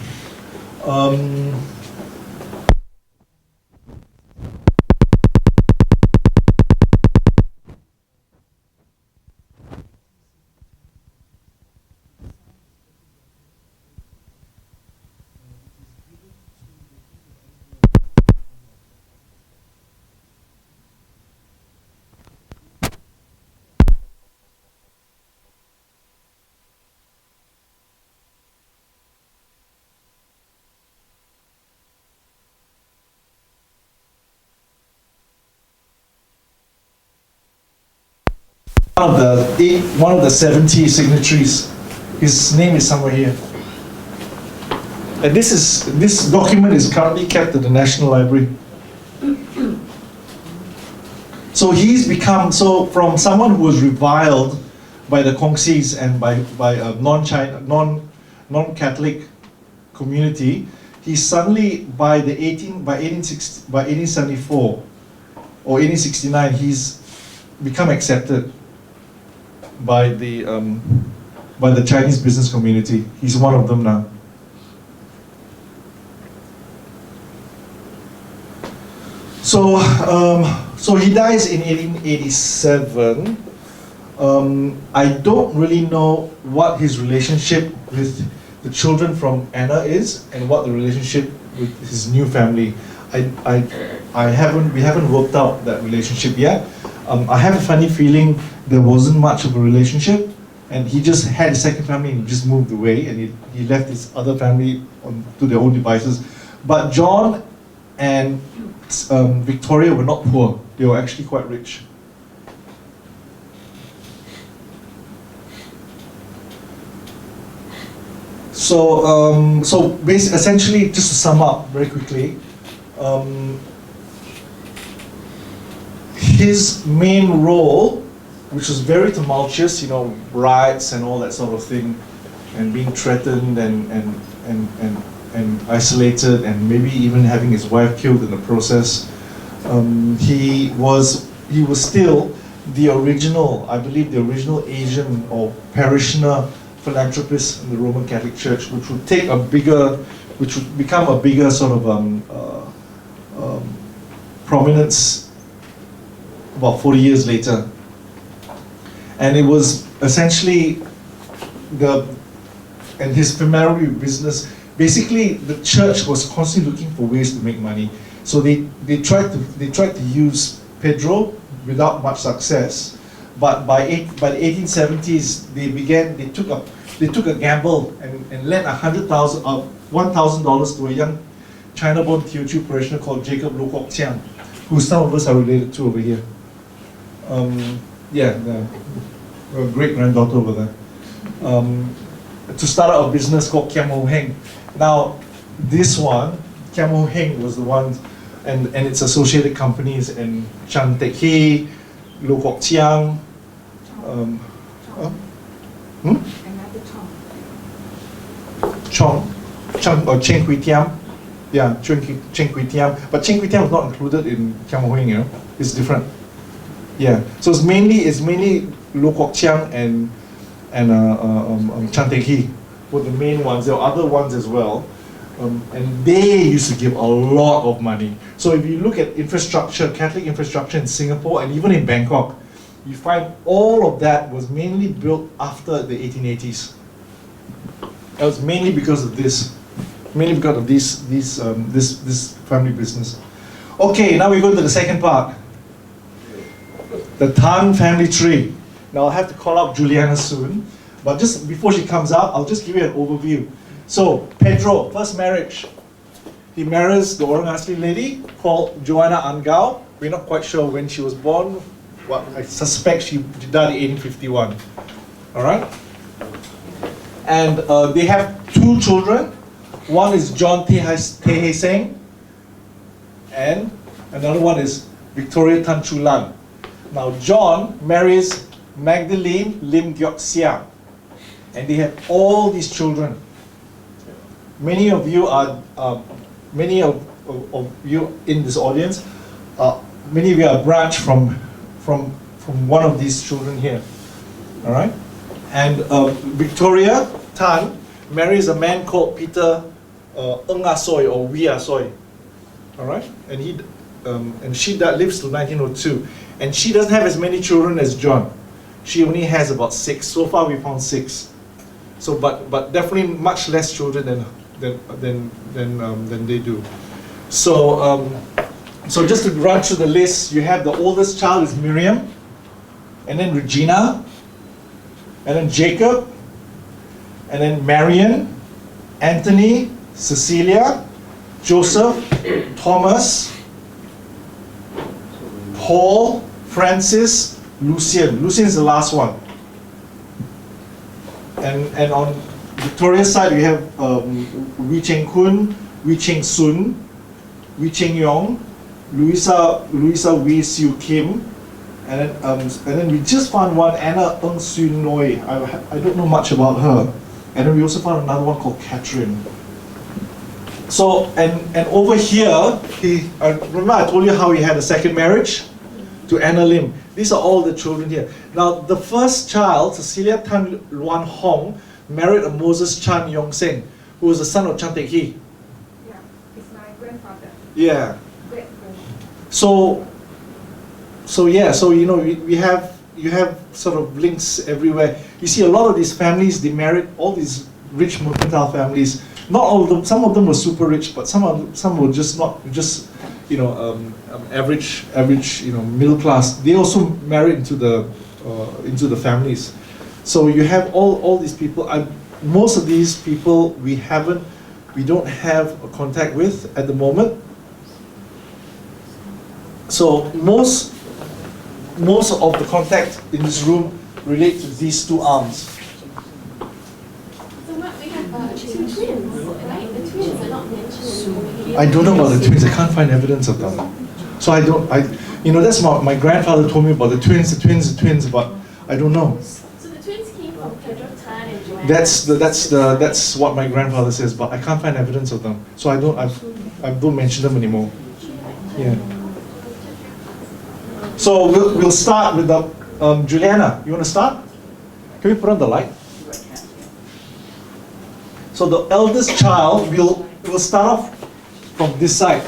One of the 70 signatories. His name is somewhere here. And this document is currently kept at the National Library. So he's become, from someone who was reviled by the Kongsis and by a non-Catholic community, he suddenly by 1874 or 1869, he's become accepted by the Chinese business community. He's one of them now. So he dies in 1887. I don't really know what his relationship with the children from Anna is, and what the relationship with his new family. We haven't worked out that relationship yet. I have a funny feeling there wasn't much of a relationship, and he just had a second family and just moved away, and he left his other family to their own devices. But John and Victoria were not poor; they were actually quite rich. So, essentially, just to sum up very quickly, his main role, which was very tumultuous, riots and all that sort of thing, and being threatened and isolated, and maybe even having his wife killed in the process. He was still the original, I believe, the original Asian or parishioner philanthropist in the Roman Catholic Church, which would become a bigger sort of prominence about 40 years later. And it was essentially his primary business. Basically, the church was constantly looking for ways to make money. So they tried to use Pedro without much success. But by the 1870s, they took a gamble and lent $1,000 to a young China-born Teochew parishioner called Jacob Lo Kok Chiang, who some of us are related to over here. The great granddaughter over there. To start out a business called Kiam Ho Heng. Now, this one, Kiam Ho Heng, was the one, and its associated companies in Chan Tek Hee, Lo Kok Chiang. Another Chong or Cheng Kui Tiam. Yeah, Cheng Kui Tiam. But Cheng Kui Tiam is not included in Kiam Ho Heng, It's different. Yeah. So it's mainly Lo Kok Chiang and Chan Tek Hee were the main ones. There were other ones as well. And they used to give a lot of money. So if you look at infrastructure, Catholic infrastructure in Singapore and even in Bangkok, you find all of that was mainly built after the 1880s. It was mainly because of this, this family business. Okay, now we go to the second part. The Tan family tree. Now I'll have to call out Juliana soon, but just before she comes up, I'll just give you an overview. So, Pedro, first marriage. He marries the Orang Asli lady called Joanna Angao. We're not quite sure when she was born. Well, I suspect she died in 1851. All right? And they have 2 children. One is John Tehei Seng, and another one is Victoria Tan Chu Lan. Now, John marries Magdalene Lim Gyok Sia, and they have all these children. Many of you are, many of you in this audience, many of you are branched from one of these children here. All right, and Victoria Tan marries a man called Peter Ng Asoy or Wee Asoy. All right, and she lives till 1902, and she doesn't have as many children as John. She only has about 6. So far, we found 6. So, but definitely much less children than they do. So, so just to run through the list, you have the oldest child is Miriam, and then Regina, and then Jacob, and then Marion, Anthony, Cecilia, Joseph, Thomas, Paul, Francis, Lucian. Lucian is the last one. And on Victoria's side, we have Wee Cheng Kun, Wee Cheng Sun, Wee Cheng Yong, Louisa Wee Siu Kim, and then we just found one, Anna Ng Sui Noi. I don't know much about her. And then we also found another one called Catherine. So, and over here, remember I told you how he had a second marriage to Anna Lim. These are all the children here. Now, the first child, Cecilia Tan Luan Hong, married a Moses Chan Yong Seng, who was the son of Chan Teck Hee. Yeah, it's my grandfather. Yeah. Great grandfather. So you know, you have sort of links everywhere. You see, a lot of these families, they married all these rich mercantile families. Not all of them. Some of them were super rich, but some were just average, you know, middle class. They also married into the families. So you have all these people. Most of these people we don't have a contact with at the moment. So most of the contact in this room relate to these 2 arms. So Marc, we have 2 twins, right? The twins are not mentioned. I don't know about the twins. I can't find evidence of them. So you know, that's what my grandfather told me about the twins, but I don't know. So the twins came from Pedro Tan and Joanna. That's what my grandfather says, but I can't find evidence of them. So I don't mention them anymore. Yeah. So we'll start with the Juliana. You want to start? Can we put on the light? So the eldest child, we'll start off from this side,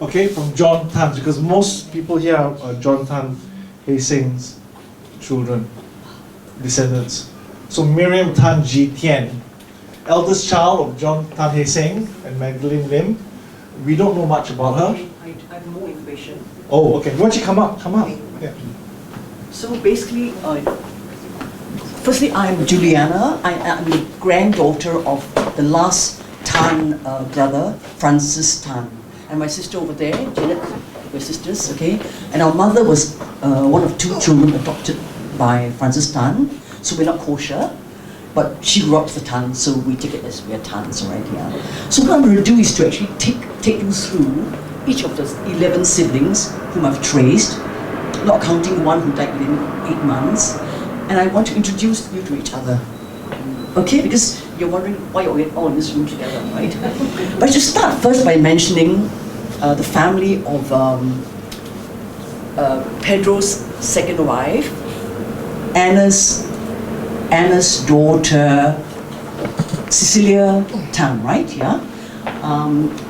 okay, from John Tan, because most people here are John Tan Hei Seng's children, descendants. So Miriam Tan Ji Tian, eldest child of John Tan Hei Seng and Magdalene Lim. We don't know much about her. I have more information. Oh, okay. Why don't you come up? Yeah. So basically, firstly, I'm Juliana. I'm the granddaughter of the last Tan brother, Francis Tan. And my sister over there, Janet, we're sisters, okay? And our mother was one of 2 children adopted by Francis Tan. So we're not kosher, but she grew up with the Tan, so we take it as we're Tans, right? Yeah. So what I'm going to do is to actually take you through each of the 11 siblings whom I've traced, not counting one who died within 8 months. And I want to introduce you to each other. Okay, because you're wondering why you're all in this room together, right? But to start first by mentioning the family of Pedro's second wife, Anna's daughter, Cecilia Tan, right? Yeah.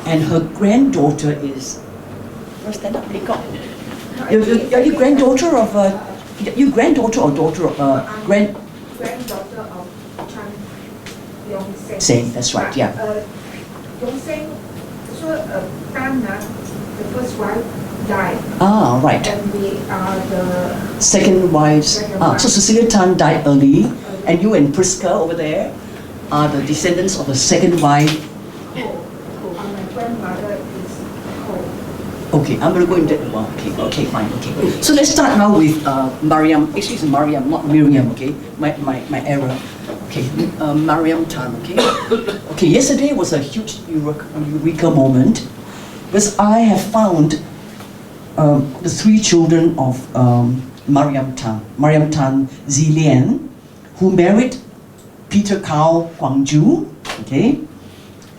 And her granddaughter is. Stand up, are you granddaughter of you granddaughter or daughter of Granddaughter of Chan Yong Seng. Seng, that's right, yeah. Yong Seng, so Tan the first wife died, Ah, right. and we are the Second wives. Second Ah, wife. so Cecilia Tan died early, and you and Priska over there are the descendants of the second wife. my grandmother is Cole. Okay, I'm gonna go into that. Well, okay, fine, okay. So let's start now with Mariam. Actually, it's Mariam, not Miriam. Okay, my error. Okay, Mariam Tan. Okay. Okay, yesterday was a huge eureka moment, because I have found the three children of Mariam Tan Zilian, who married Peter Kao Kwangju. Okay,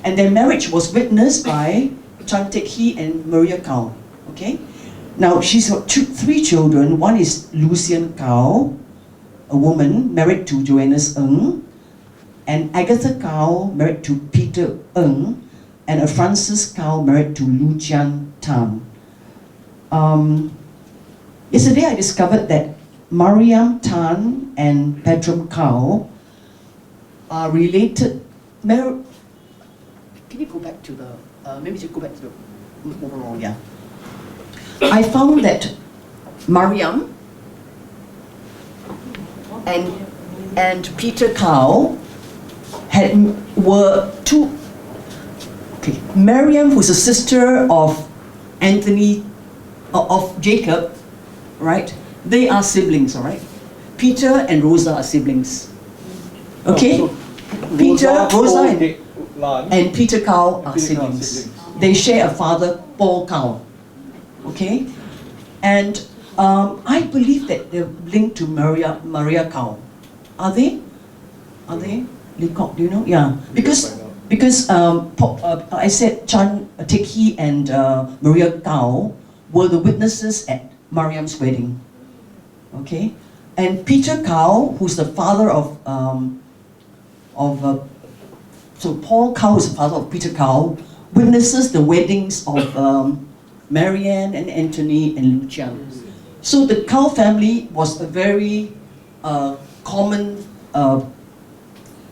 and their marriage was witnessed by Chan Tek Hee and Maria Kao. Okay, now she's got three children. One is Lucian Kao, a woman married to Joannes Ng, and Agatha Kao married to Peter Ng, and a Francis Kao married to Lu Jian Tan. Yesterday I discovered that Mariam Tan and Petram Kao are related. Can you go back to the, maybe you go back to the overall, yeah. I found that Mariam and Peter Kao were two. Okay, Mariam, who's a sister of Anthony, of Jacob, right? They are siblings, all right? Peter and Rosa are siblings. Okay? Peter, Rosa and Peter Kao are siblings. They share a father, Paul Kao. Okay? And I believe that they're linked to Maria Kao. Are they? Are they? Leacock, do you know? Yeah. Because I said Chan Tek Hee and Maria Kao were the witnesses at Mariam's wedding. Okay? And Peter Kao, who's the father of so Paul Kao is the father of Peter Kao, witnesses the weddings of Marianne and Anthony and Lucian. So the Kao family was a very common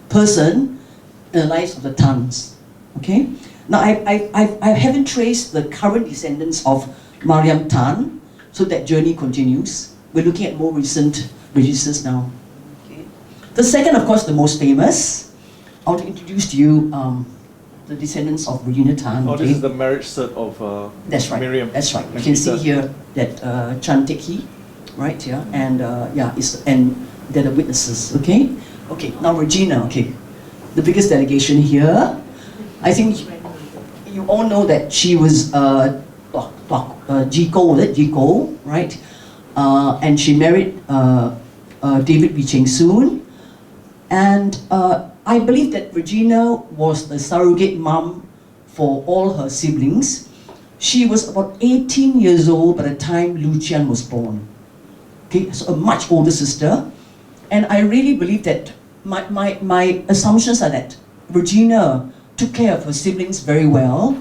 person in the lives of the Tans. Okay? Now I haven't traced the current descendants of Mariam Tan, so that journey continues. We're looking at more recent registers now. Okay. The second, of course, the most famous. I want to introduce to you the descendants of Regina Tan. Oh, okay? this is the marriage cert of That's right. Miriam. That's right. You can see here that Chan Tek Hee, right? Yeah, and and they're the witnesses. Okay. Okay. Now Regina. Okay, the biggest delegation here. I think you all know that she was Jiko, right? And she married David Wee Cheng Soon, and I believe that Regina was the surrogate mom for all her siblings. She was about 18 years old by the time Lucian was born. Okay, so a much older sister. And I really believe that my assumptions are that Regina took care of her siblings very well,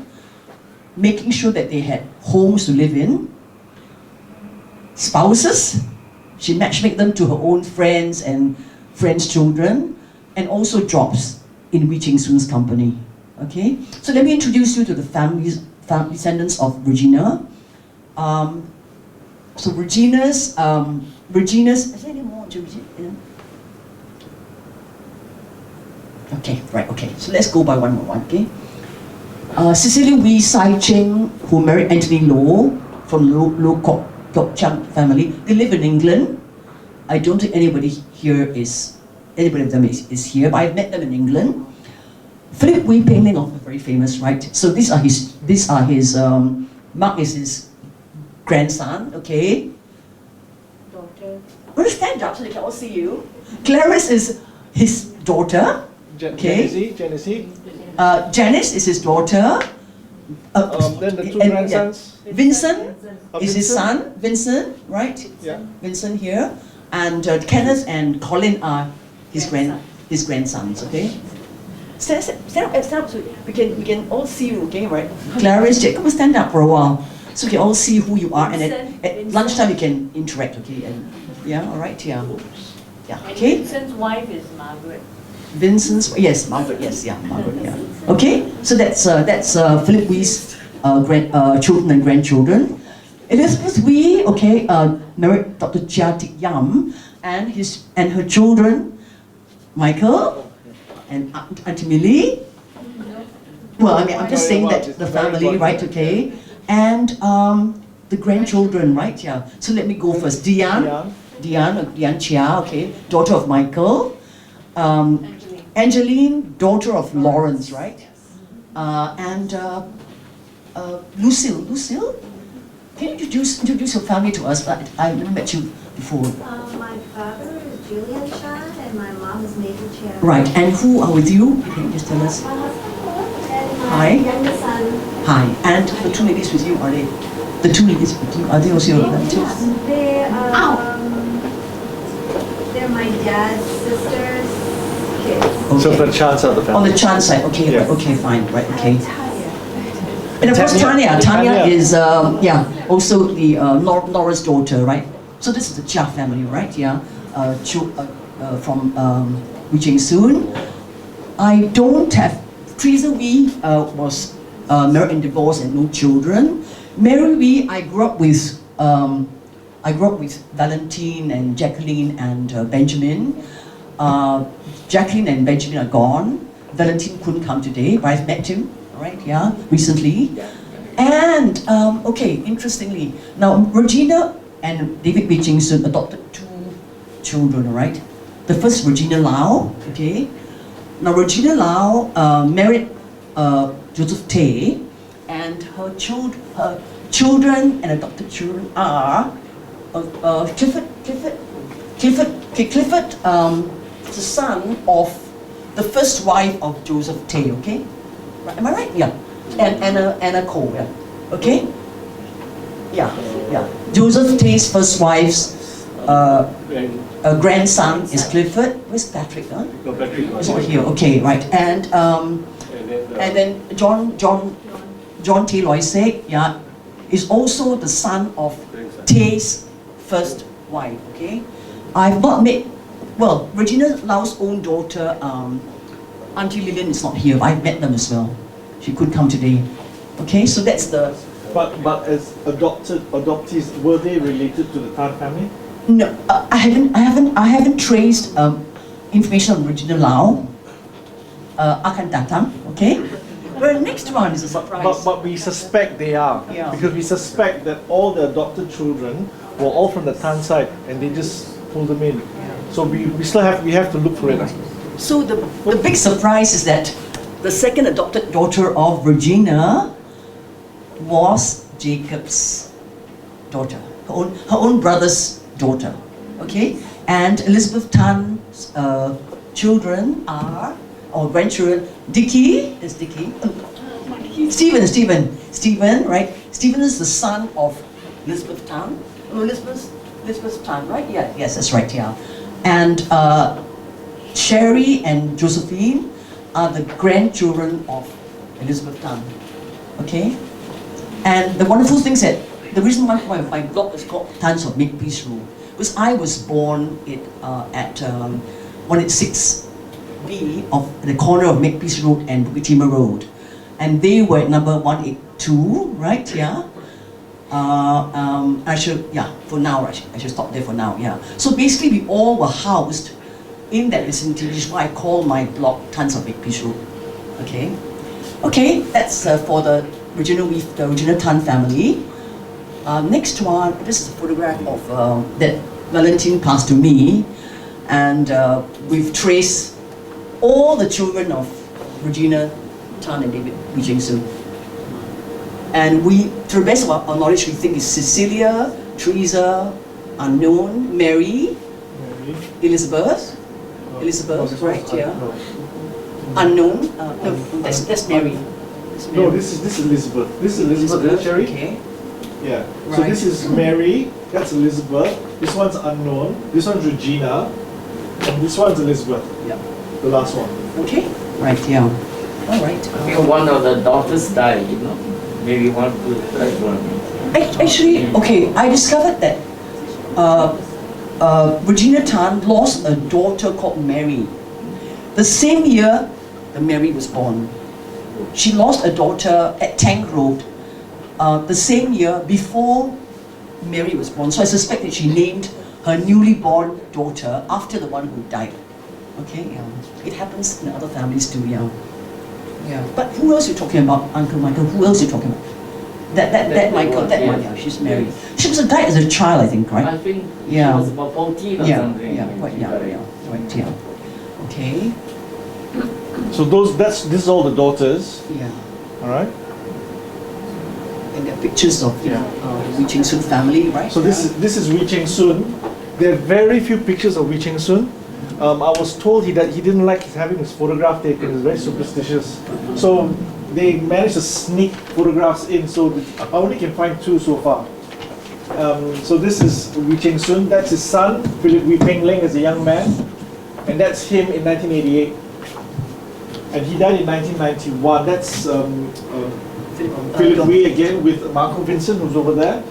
making sure that they had homes to live in, spouses. She matchmade them to her own friends and friends' children, and also jobs in Wee Cheng Soon's company. Okay, so let me introduce you to the descendants of Regina. So Regina's, is there any more to Regina? Okay, right, okay. So let's go by one by one, okay? Cecilia Wee Sai Cheng, who married Anthony Low from Low Kok Chang family. They live in England. I don't think anybody of them is here, but I've met them in England. Philip Wee Peng Ling, very famous, right? So these are his, Marc is his grandson, okay? Daughter. Well, stand up so they can all see you. Clarice is his daughter. Okay. Janice is his daughter. Then the two grandsons. Vincent is his Vincent? son. Vincent, right? Yeah. Vincent here, and Kenneth and Colin are his grandsons. Okay. Stand up so we can all see you. Okay, right? Clarice, Jacob, stand up for a while so we can all see who you are, and at lunchtime we can interact. Okay, and yeah, all right, yeah, yeah. Okay. Vincent's wife is Margaret. Vincent's, yes, Margaret, yes, yeah, Margaret, yeah. Okay, so that's Philip Wee's children and grandchildren. Elizabeth Wee, okay, married Dr. Chia Tik Yam, and her children, Michael and Auntie Millie. Well, I mean, I'm just saying that the family, right? Okay, and the grandchildren, right? Yeah. So let me go first. Diane Chia, okay, daughter of Michael. Angeline, daughter of Lawrence, right? And Lucille. Lucille, can you introduce your family to us? I've never met you before. My father is Julian Chan and my mom is Mabel Chan. Right, and who are with you? Can you just tell us? My husband and my Hi. youngest son. Hi, and the two ladies with you, are they? The two ladies with you, are they also your relatives? Yes, they're my dad's sister's kids. So the chance of the On family. the Chan side, okay, Yeah. okay, fine, right, okay. Tanya. And of course, Tanya Tanya. is, also the Laura's daughter, right? So this is the Chia family, right? Yeah, from Wee Cheng Soon. I don't have, Teresa Wee was married and divorced and no children. Mary Wee, I grew up with Valentine and Jacqueline and Benjamin. Jacqueline and Benjamin are gone. Valentine couldn't come today, but I've met him, right? Yeah, recently. And okay, interestingly, now Regina and David Wee Cheng Soon adopted 2 children, right? The first, Regina Lau, okay. Now Regina Lau married Joseph Tay, and her children and adopted children are Clifford, the son of the first wife of Joseph Tay, okay? Right, am I right? Yeah. And Anna Cole, yeah. Okay? Yeah. Joseph Tay's first wife's grandson is Clifford. Where's Patrick? Huh? No, Patrick. It's not here. Okay, right. And then John Tay Loisek, yeah, is also the son of Tay's first wife. Okay, I've not met. Well, Regina Lau's own daughter, Auntie Lillian, is not here. I've met them as well. She could come today. Okay, so that's the. But as adoptees, were they related to the Tan family? No, I haven't traced information on Regina Lau. Akan datang, okay? Well, next one is a surprise. But we suspect they are. Yeah. Because we suspect that all the adopted children were all from the Tan side and they just pulled them in. So we have to look for it. So the big surprise is that the second adopted daughter of Regina was Jacob's daughter, her own brother's daughter. Okay, and Elizabeth Tan's children are, or grandchildren, Stephen, right? Stephen is the son of Elizabeth Tan. Oh, Elizabeth Tan, right? Yeah, yes, that's right. Yeah, and Sherry and Josephine are the grandchildren of Elizabeth Tan. Okay, and the wonderful thing is that the reason why my blog is called Tans of Makepeace Road was I was born at 186B of the corner of Makepeace Road and Whittimer Road, and they were at number 182, right? Yeah. For now, I should stop there for now. Yeah. So basically, we all were housed in that vicinity, which is why I call my blog Tans of Makepeace Road. Okay. Okay, that's for the original Tan family. Next one, this is a photograph of that Valentine passed to me, and we've traced all the children of Regina Tan and David Wee Cheng Soon. And we, to the best of our knowledge, we think it's Cecilia, Teresa, unknown, Mary, Elizabeth, right? Yeah. Unknown. No, that's Mary. No, this is Elizabeth. This is Elizabeth, Sherry. Okay. Yeah. So Right. this is Mary. That's Elizabeth. This one's unknown. This one's Regina, and this one's Elizabeth. Yeah. The last one. Okay. Right. Yeah. All right. Maybe one of the daughters died, you know. Maybe one could try one. Actually, okay, I discovered that Regina Tan lost a daughter called Mary. The same year that Mary was born. She lost a daughter at Tank Road the same year before Mary was born. So I suspect that she named her newly born daughter after the one who died. Okay, yeah. It happens in other families too, yeah. Yeah. But who else are you talking about, Uncle Michael? Who else are you talking about? That Michael, that one, yeah, she's married. She was died as a child, I think, right? I think Yeah. she was about 14 or Yeah, something. yeah, when quite she young, died. yeah, right, yeah. Okay, So this is all the daughters, yeah. all right? And there are pictures of, Wee Cheng Soon family, right? So this is Wee Cheng Soon. There are very few pictures of Wee Cheng Soon. I was told that he didn't like having his photograph taken. He's very superstitious. So they managed to sneak photographs in. So I only can find 2 so far. So this is Wee Cheng Soon. That's his son, Philip Wee Peng Leng, as a young man, and that's him in 1988. And he died in 1991. That's Philip Wee again with Marco Vincent, who's over there,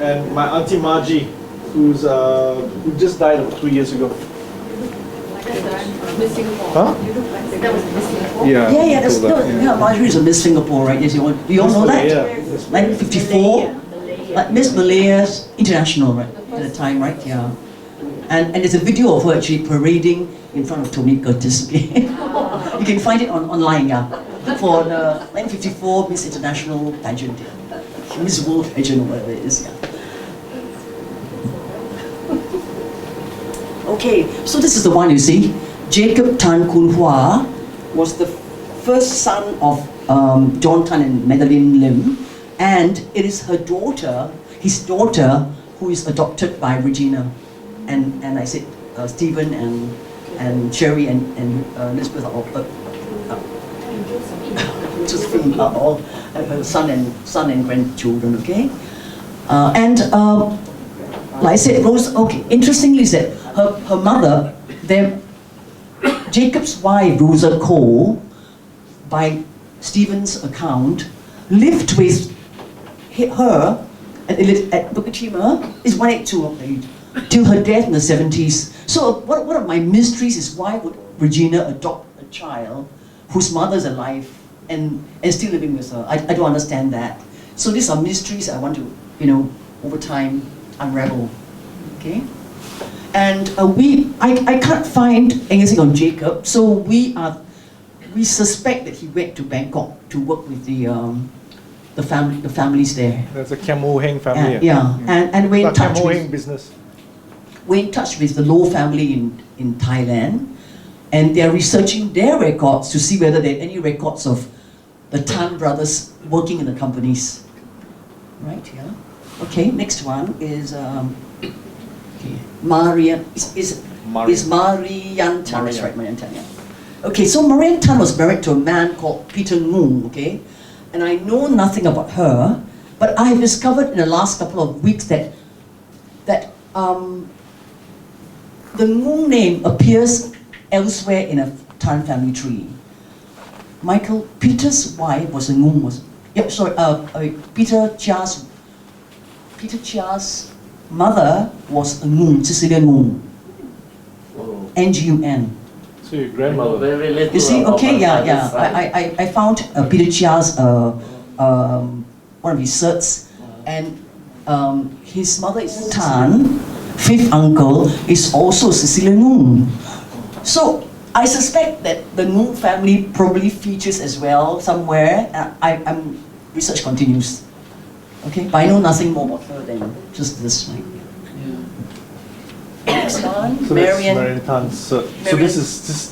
and my auntie Margie, who just died about 2 years ago. Miss Singapore. Huh? That was Miss Singapore. Yeah, yeah, Marjorie is a Miss Singapore, right? Yes, do you all know that? Yeah. 1954, like Miss Malaya's International, right? At the time, right? Yeah. And there's a video of her actually parading in front of Tony Curtis. Okay? You can find it online, yeah. For the 1954 Miss International pageant, yeah. Miss World pageant, or whatever it is, yeah. Okay, so this is the one you see. Jacob Tan Kun Hua was the first son of John Tan and Madeline Lim, and it is her daughter, his daughter, who is adopted by Regina. And I said Stephen and Sherry and Elizabeth are all Josephine are all her son and grandchildren. Okay, like I said, Rose. Okay, interestingly, is that her mother, Jacob's wife, Rosa Cole, by Stephen's account, lived with her at Bukit Timah, is 182 till her death in the 70s. So one of my mysteries is, why would Regina adopt a child whose mother is alive and still living with her? I don't understand that. So these are mysteries I want to, over time, unravel. Okay? And I can't find anything on Jacob, so we suspect that he went to Bangkok to work with the families there. That's a Kiam Ho Heng family. Yeah, and we're in touch Kiam Ho with Heng business. we're in touch with the Low family in Thailand, and they're researching their records to see whether there are any records of the Tan brothers working in the companies. Right, yeah. Okay, next one is Marian. Is Marian Tan, that's right, Marian Tan, yeah. Okay, so Marian Tan was married to a man called Peter Ngung, okay? And I know nothing about her, but I have discovered in the last couple of weeks that the Ngung name appears elsewhere in a Tan family tree. Michael, Peter's wife was a Ngung, Peter Chia's mother was a Ngung, Cecilia Ngung. Oh. N-G-U-N. So your grandmother. Very little You see, about okay, my yeah. father's side. I found Peter Chia's one of his certs, and his mother is Tan, fifth uncle is also Cecilia Ngung. So I suspect that the Ngung family probably features as well somewhere. Research continues. Okay, but I know nothing more about her than just this, right? Next one, So Marian. that's Marian Tan's cert. So Marian- this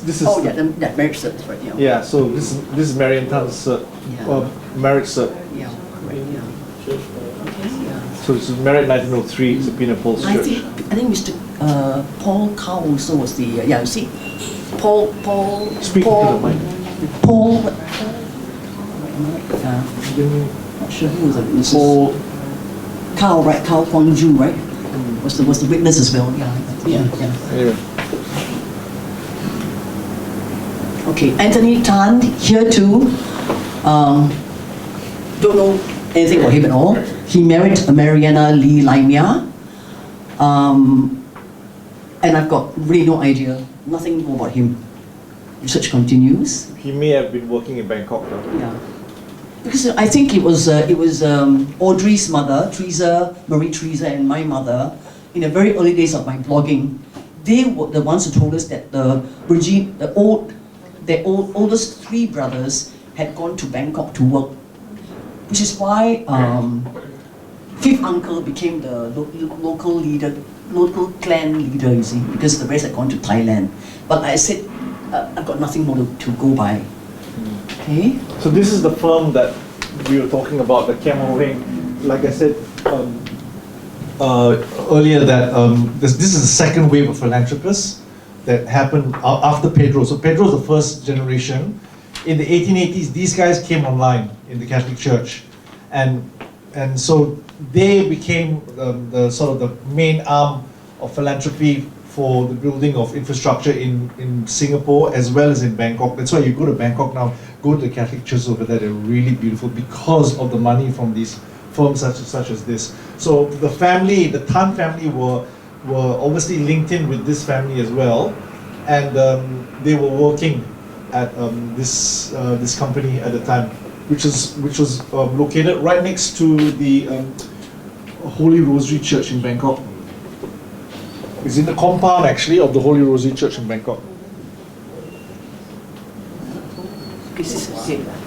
is Oh yeah, that marriage cert, right? Yeah. yeah. So this is Marian Tan's cert, Yeah. marriage cert. Yeah, correct. Yeah. Okay. Yeah. So this is married 1903. It's a Pina Paul's I church. think Mr. Paul Cow also was the you see, Paul Speak to the mic. Paul. Didn't Not sure who was the witnesses. Paul. Cow, right? Cow Kwangju, right? Was the witness as well? Yeah. Anyway. Okay, Anthony Tan here too. Don't know anything about him at all. He married Mariana Lee Laimia. And I've got really no idea, nothing more about him. Research continues. He may have been working in Bangkok though. Yeah. Because I think it was Audrey's mother, Marie Teresa, and my mother, in the very early days of my blogging. They were the ones who told us that their oldest three brothers had gone to Bangkok to work, which is why fifth uncle became the local leader, local clan leader, you see, because the rest had gone to Thailand. But like I said, I've got nothing more to go by. Okay. So this is the firm that we were talking about, the Camel Ring. Like I said earlier, that this is the second wave of philanthropists that happened after Pedro. So Pedro is the first generation. In the 1880s, these guys came online in the Catholic Church, and so they became the sort of the main arm of philanthropy for the building of infrastructure in Singapore as well as in Bangkok. That's why you go to Bangkok now, go to the Catholic churches over there, they're really beautiful because of the money from these firms such as this. So the family, the Tan family were obviously linked in with this family as well, and they were working at this company at the time, which was located right next to the Holy Rosary Church in Bangkok. It's in the compound actually of the Holy Rosary Church in Bangkok.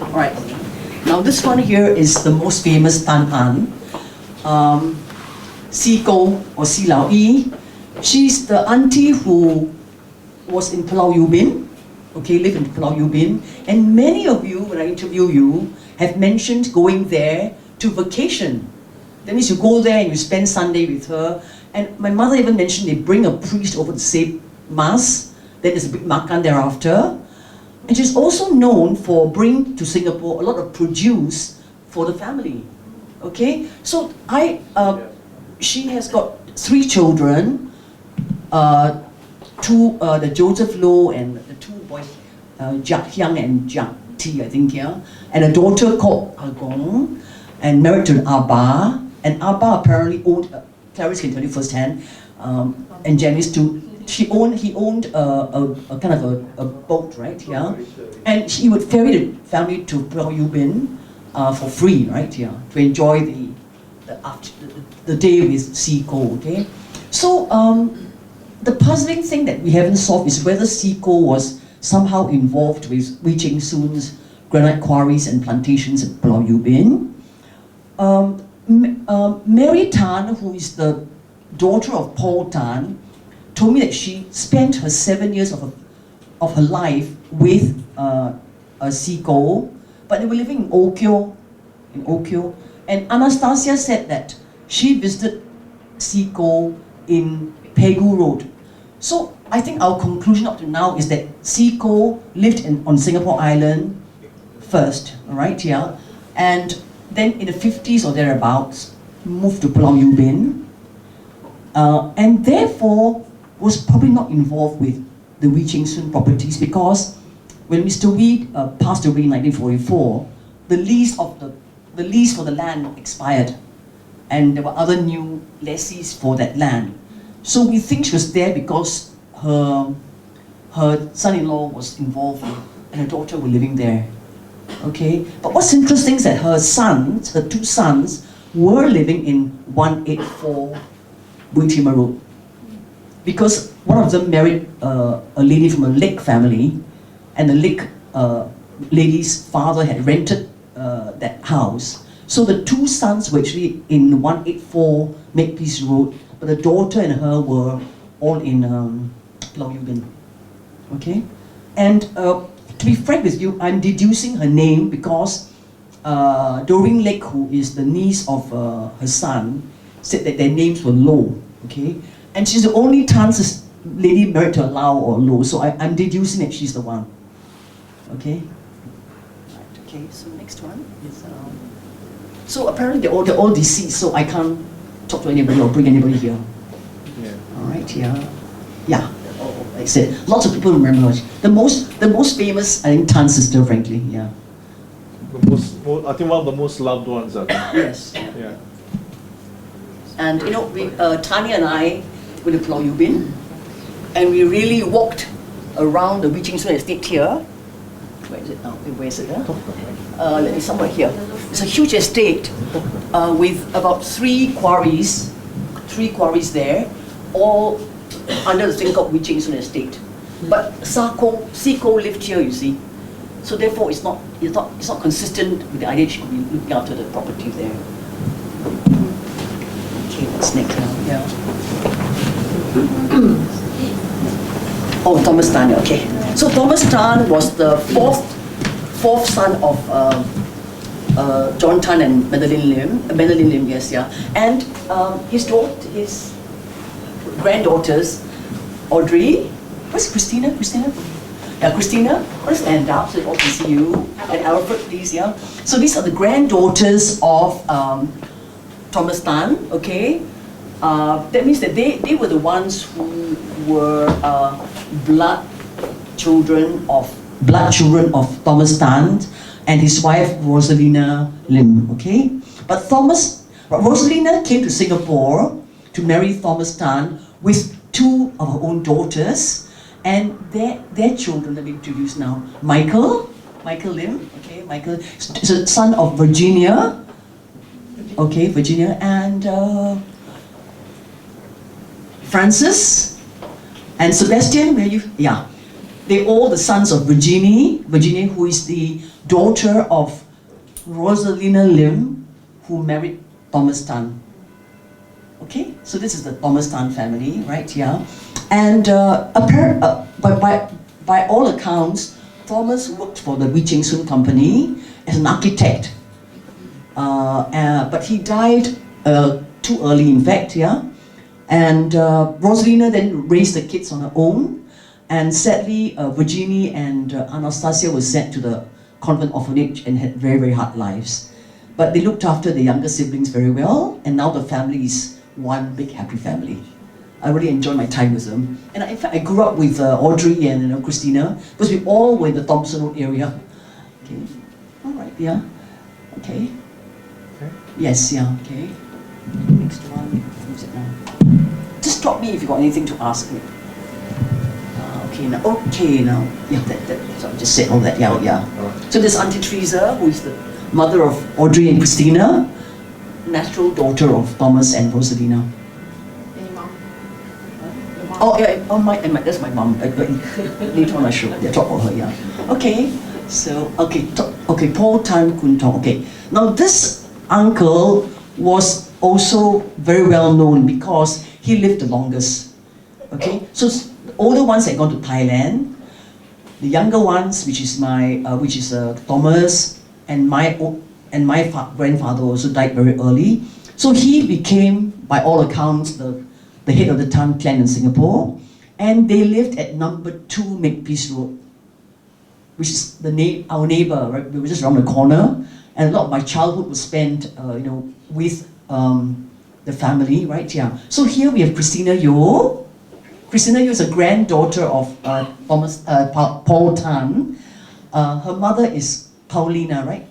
Alright. Now this one here is the most famous Tan An. Si Go or Si Lao Yi. She's the auntie who was in Pulau Ubin, okay, lived in Pulau Ubin. And many of you, when I interview you, have mentioned going there to vacation. That means you go there and you spend Sunday with her. And my mother even mentioned they bring a priest over to say Mass, then there's a big makan thereafter. And she's also known for bringing to Singapore a lot of produce for the family. Okay, so she has got 3 children, the Joseph Low and the 2 boys, Jack Hyang and Jack T, I think, yeah, and a daughter called Agong, and married to Abba, and Abba apparently owned. Clarice can tell you firsthand, and Janice too. He owned a kind of a boat, right? Yeah, and he would ferry the family to Pulau Ubin for free, right? Yeah, to enjoy the day with Siko. Okay, so the puzzling thing that we haven't solved is whether Siko was somehow involved with Wee Cheng Soon's granite quarries and plantations at Pulau Ubin. Mary Tan, who is the daughter of Paul Tan, told me that she spent her 7 years of her life with Siko, but they were living in Okyo. And Anastasia said that she visited Siko in Pegu Road. So I think our conclusion up to now is that Siko lived on Singapore Island first, all right, yeah, and then in the 50s or thereabouts, moved to Pulau Ubin, and therefore was probably not involved with the Wee Cheng Soon properties, because when Mr. Wee passed away in 1944, the lease for the land expired, and there were other new lessees for that land. So we think she was there because her son-in-law was involved and her daughter were living there. Okay, but what's interesting is that her 2 sons, were living in 184 Bukit Timah Road, because one of them married a lady from a Lake family, and the Lake lady's father had rented that house. So the 2 sons were actually in 184 Makepeace Road, but the daughter and her were all in Pulau Ubin. Okay, and to be frank with you, I'm deducing her name because Doreen Lake, who is the niece of her son, said that their names were Low, okay? And she's the only Tan lady married to a Lau or Low, so I'm deducing that she's the one, okay? Right, okay, so next one is, so apparently they're all deceased, so I can't talk to anybody or bring anybody here. Yeah. All right, yeah. Yeah. Like I said, lots of people remember her. The most famous, I think, Tan sister, frankly, yeah. I think one of the most loved ones. I think. Yes. Yeah. And you know, Tanya and I went to Pulau Ubin, and we really walked around the Wee Cheng Soon estate here. Where is it now? Where is it? Let me somewhere here. It's a huge estate with about three quarries there, all under the thing called Wee Ching Sun Estate. But Siko lived here, you see. So therefore, it's not consistent with the idea she could be looking after the property there. Okay, what's next now? Yeah. Oh, Thomas Tan. Okay. So Thomas Tan was the fourth son of John Tan and Madeline Lim, yes, yeah. And his granddaughters, Audrey, where's Christina? Yeah, Christina, let's stand up so they all can see you. And Alfred, please, yeah. So these are the granddaughters of Thomas Tan, okay? That means that they were the ones who were blood children of Thomas Tan and his wife Rosalina Lim, okay? But Rosalina came to Singapore to marry Thomas Tan with two of her own daughters, and their children, let me introduce now. Michael Lim, okay, Michael is a son of Virginia, okay, Virginia, and Francis and Sebastian, where you, yeah. They're all the sons of Virginia, who is the daughter of Rosalina Lim, who married Thomas Tan. Okay, so this is the Thomas Tan family, right? Yeah, and by all accounts, Thomas worked for the Wee Ching Sun Company as an architect, but he died too early, in fact, yeah. And Rosalina then raised the kids on her own. And sadly, Virginie and Anastasia were sent to the convent orphanage and had very, very hard lives. But they looked after the younger siblings very well, and now the family is one big happy family. I really enjoyed my time with them. And in fact, I grew up with Audrey and Christina, because we all were in the Thompson Road area. Okay, all right, yeah, okay. Yes, yeah, okay. Next one, who's it now? Just stop me if you got anything to ask me. Okay now, yeah, so I just said all that, yeah. So there's Auntie Teresa, who is the mother of Audrey and Christina, natural daughter of Thomas and Rosalina. Any mom? Oh, yeah, that's my mom. Later on I show, talk about her, yeah. Okay, so, okay, Paul Tan Kun Tong, okay. Now this uncle was also very well known because he lived the longest, okay. So the older ones had gone to Thailand. The younger ones, which is Thomas, and my grandfather also died very early. So he became, by all accounts, the head of the Tan clan in Singapore, and they lived at number 2 Makepeace Road, which is our neighbor, right? We were just around the corner, and a lot of my childhood was spent, with the family, right? Yeah. So here we have Christina Yeo. Christina Yeo is a granddaughter of Paul Tan. Her mother is Paulina, right?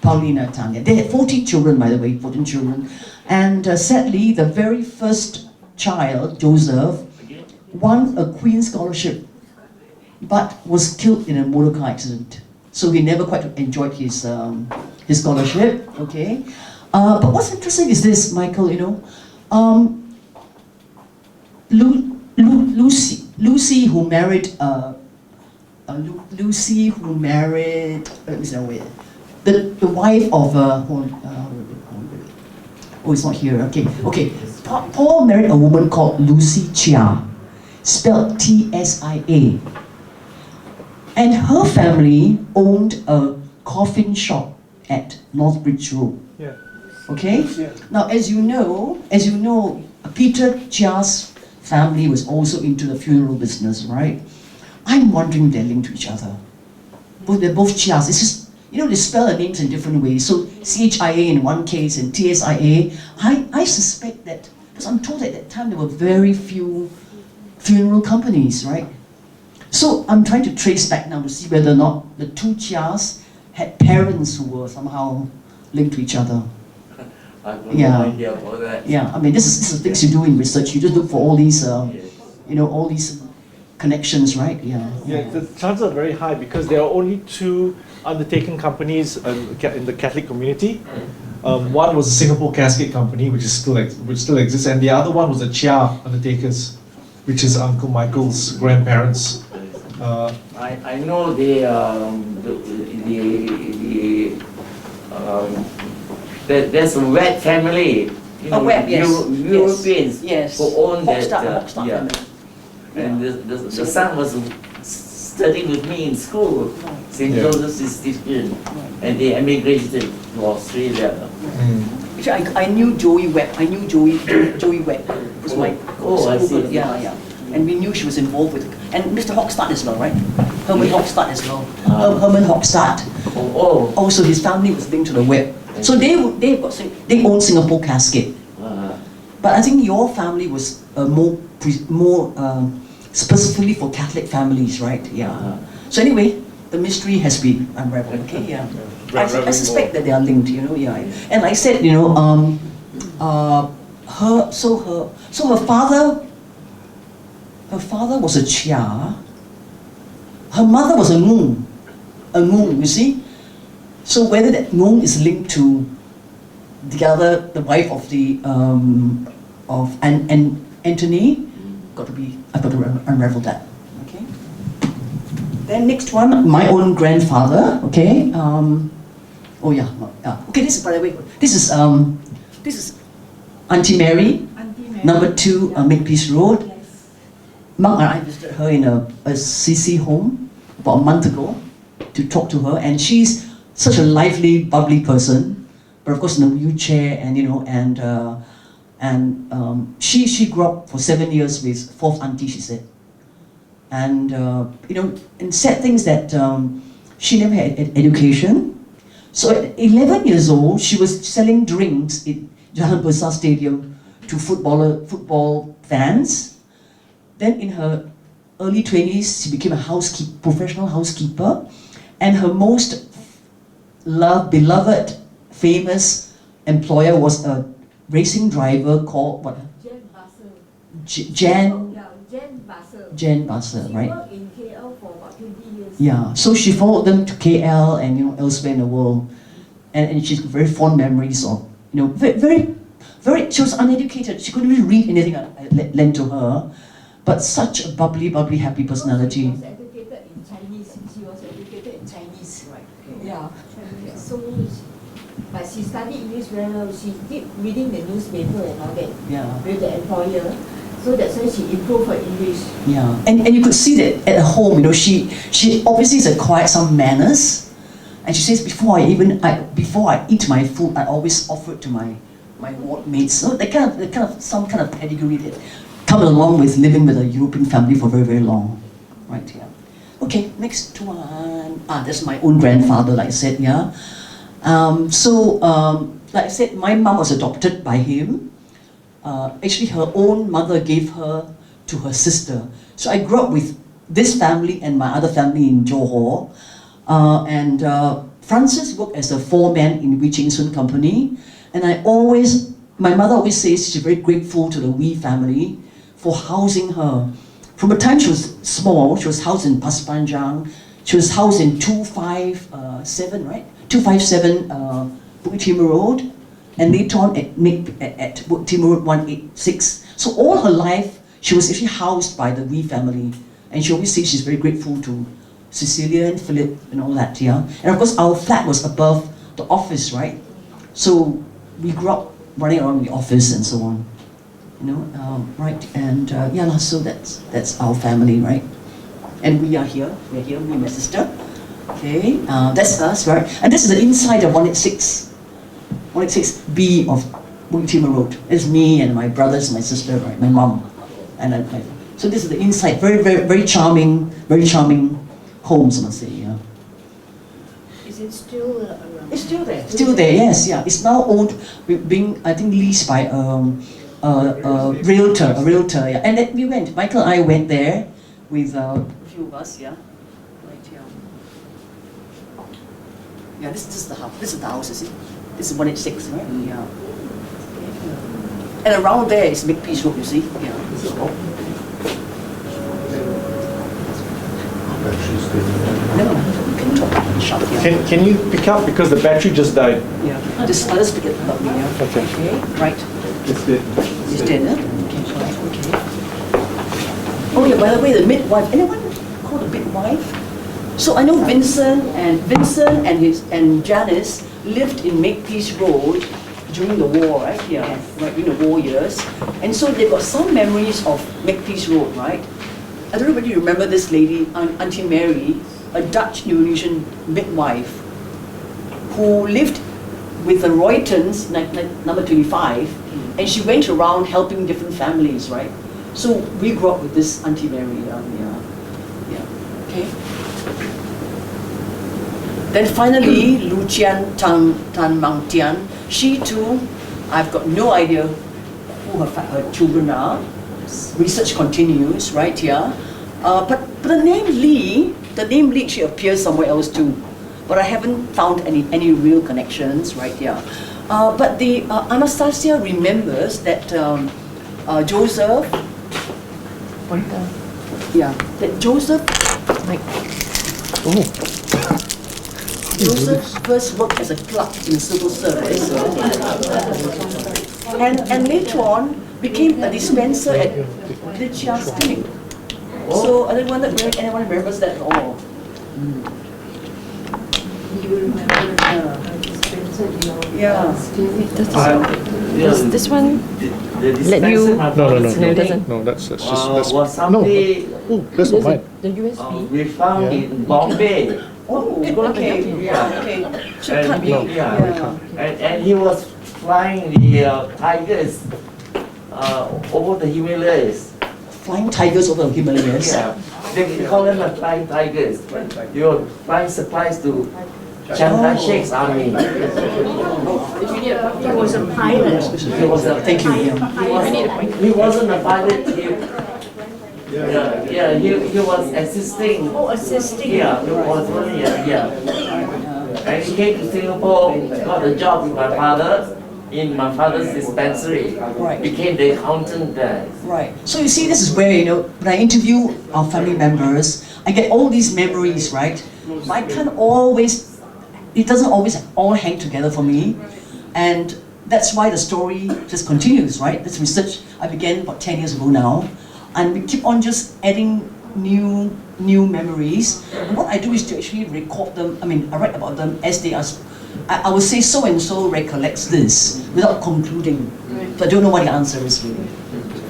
Paulina Tan. Yeah. They had 14 children, by the way, 14 children. And sadly, the very first child, Joseph, won a Queen's Scholarship, but was killed in a motor car accident. So he never quite enjoyed his scholarship, okay? But what's interesting is this, Michael, Lucy who married the wife of oh, it's not here. Okay. Paul married a woman called Lucy Chia, spelled T-S-I-A, and her family owned a coffin shop at Northbridge Road. Yeah. Okay. Yeah. Now, as you know, Peter Chia's family was also into the funeral business, right? I'm wondering they're linked to each other. They're both Chias. It's just, they spell their names in different ways. So C-H-I-A in one case and T-S-I-A. I suspect that, because I'm told at that time there were very few funeral companies, right? So I'm trying to trace back now to see whether or not the two Chias had parents who were somehow linked to each other. I have no idea about that. Yeah, I mean, this is things you do in research. You just look for all these, all these connections, right? Yeah. Yeah, the chances are very high because there are only two undertaking companies in the Catholic community. One was a Singapore Casket Company, which still exists, and the other one was the Chia Undertakers, which is Uncle Michael's grandparents. I know there's a Wet family. You know, Webb, yes. Europeans Yes. who own that. Hochstadt Yeah. family. And the son was studying with me in school, St. Yeah. Joseph's Institution, and they emigrated to Australia. Actually, I knew Joey Webb. I knew Joey Webb. It was my I see. Yeah. And we knew she was involved with, and Mr. Hochstadt as well, right? Herman Hochstadt as well. Herman Hochstadt. Also, his family was linked to the Webb. So they own Singapore Casket. But I think your family was more specifically for Catholic families, right? Yeah. So anyway, the mystery has been unraveled. Okay, yeah. I suspect that they are linked, you know. Yeah. And like I said, you know, her father was a Chia. Her mother was a Ngung, you see. So whether that Ngung is linked to the wife of Anthony, I've got to unravel that. Okay. Then next one, my own grandfather. Okay. Okay. This is, by the way, this is Auntie Mary, number 2, Makepeace Road. Mark and I visited her in a CC home about a month ago to talk to her, and she's such a lively, bubbly person, but of course in a wheelchair, and you know, she grew up for 7 years with 4th auntie, she said, and you know, and said things that she never had education. So at 11 years old, she was selling drinks in Jalan Besar Stadium to football fans. Then in her early 20s, she became a professional housekeeper, and her most beloved, famous employer was a racing driver called what? Jan Basser, right? She worked in KL for about 20 years. Yeah, so she followed them to KL and you know elsewhere in the world, and she's got very fond memories of, you know, very. She was uneducated. She couldn't really read anything I lent to her, but such a bubbly, happy personality. She was educated in Chinese. Right? Yeah. So, but she studied English very well. She did reading the newspaper and all that with the employer. So that's why she improved her English. Yeah, and you could see that at home, you know, she obviously has acquired some manners, and she says before I eat my food, I always offer it to my ward mates. So some kind of pedigree that come along with living with a European family for very, very long, right? Yeah. Okay, next one. That's my own grandfather, like I said. Yeah. Like I said, my mom was adopted by him. Actually, her own mother gave her to her sister. So I grew up with this family and my other family in Johor. Francis worked as a foreman in Wee Ching Sun Company. And my mother always says she's very grateful to the Wee family for housing her. From the time she was small, she was housed in Pasir Panjang. She was housed in 257, right? 257 Bukit Timur Road, and later on at Bukit Timur Road 186. So all her life, she was actually housed by the Wee family, and she always says she's very grateful to Cecilia and Philip and all that. Yeah, and of course our flat was above the office, right? So we grew up running around the office and so on. You know, right? And so that's our family, right? And we are here. We're here, me and my sister. Okay, that's us, right? And this is the inside of 186B of Bukit Timur Road. It's me and my brothers, my sister, right? My mom, and so this is the inside. Very, very, very charming homes, I must say. Yeah. Is it still around? It's still there. Still there, yes, yeah. It's now owned, being, I think, leased by a realtor, yeah. And then we went, Michael and I went there with a few of us, yeah. Right, yeah. Yeah, this is the house. This is the house, is it? This is 186, right? Yeah. And around there is Makepeace Road, you see? Yeah. No, you can talk in the shop, yeah. Can you pick up because the battery just died? Yeah, just let us pick it up, yeah. Okay. Okay, right. It's dead. Is dead, huh? Okay, right, okay. Oh yeah, by the way, the midwife, anyone called a midwife? So I know Vincent and Janice lived in Makepeace Road during the war, right? Yeah, right, during the war years. And so they've got some memories of Makepeace Road, right? I don't know whether you remember this lady, Auntie Mary, a Dutch Indonesian midwife who lived with the Roytons, number 25, and she went around helping different families, right? So we grew up with this Auntie Mary, yeah, okay. Then finally, Lucian Tan Mang Tian, she too, I've got no idea who her children are. Research continues, right here. But the name Lee actually appears somewhere else too. But I haven't found any real connections right here. But the Anastasia remembers that Joseph, that Joseph first worked as a clerk in civil service, and later on became a dispenser at Glitchia's clinic. So I don't wonder if anyone remembers that at all. You remember dispenser in your Yeah. This one, The let you- dispenser, my No, father's no, it clinic, doesn't. No, that's just was no. somebody Oh, that's not mine. the USB. we found Yeah. in Bombay. Oh, Go up and okay. help you. Yeah. Okay. So it And can't be. he- And he was flying the tigers over the Himalayas. Flying tigers over the Himalayas. Yeah, they call them the flying tigers. They were flying supplies to Chiang Kai-shek's army. He was a pilot. He was a, Thank you. Yeah. he wasn't a pilot. He was assisting. Oh, assisting. Yeah, he was only and he came to Singapore, got a job with my father in my father's dispensary. Right. Became the accountant there. Right. So you see, this is where, when I interview our family members, I get all these memories, right? But I can't always, it doesn't always all hang together for me. And that's why the story just continues, right? This research I began about 10 years ago now. And we keep on just adding new memories. And what I do is to actually record them, I write about them as they are. I would say so and so recollects this without concluding. So I don't know what the answer is really.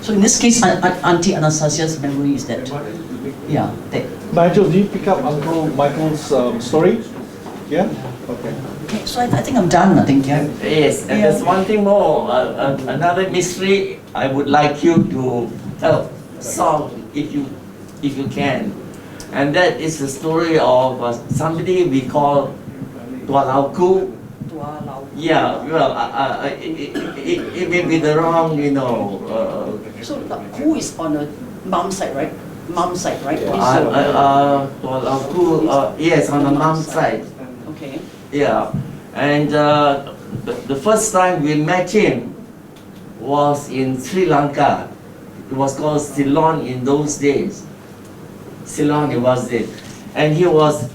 So in this case, Auntie Anastasia's memory is that, that. Nigel, do you pick up Uncle Michael's story? Yeah? Okay. Okay, so I think I'm done, I think, yeah. Yes, and there's one thing more, another mystery I would like you to help solve if you can. And that is the story of somebody we call Tua Lau Ku. Yeah, well, it may be the wrong, So who is on the mom's side, right? Mom's side, right? Tua Lau Ku, yes, on the mom's side. Okay. Yeah, and the first time we met him was in Sri Lanka. It was called Ceylon in those days. Ceylon it was it. And he was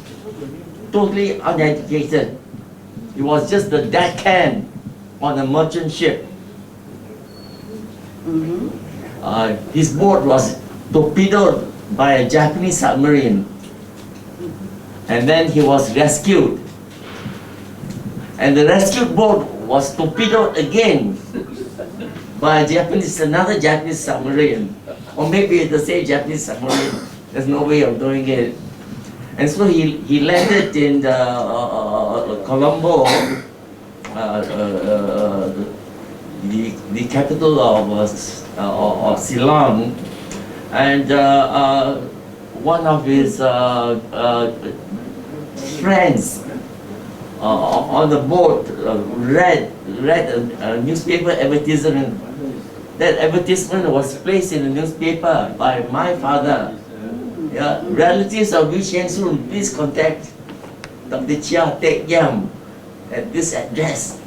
totally uneducated. He was just the deckhand on a merchant ship. His boat was torpedoed by a Japanese submarine. And then he was rescued. And the rescued boat was torpedoed again by another Japanese submarine. Or maybe the same Japanese submarine. There's no way of doing it. And so he landed in Colombo, the capital of Ceylon. And one of his friends on the boat read a newspaper advertisement. That advertisement was placed in the newspaper by my father. Yeah, relatives of Yu Xian Sun, please contact Dr. Chia Tek Yam at this address.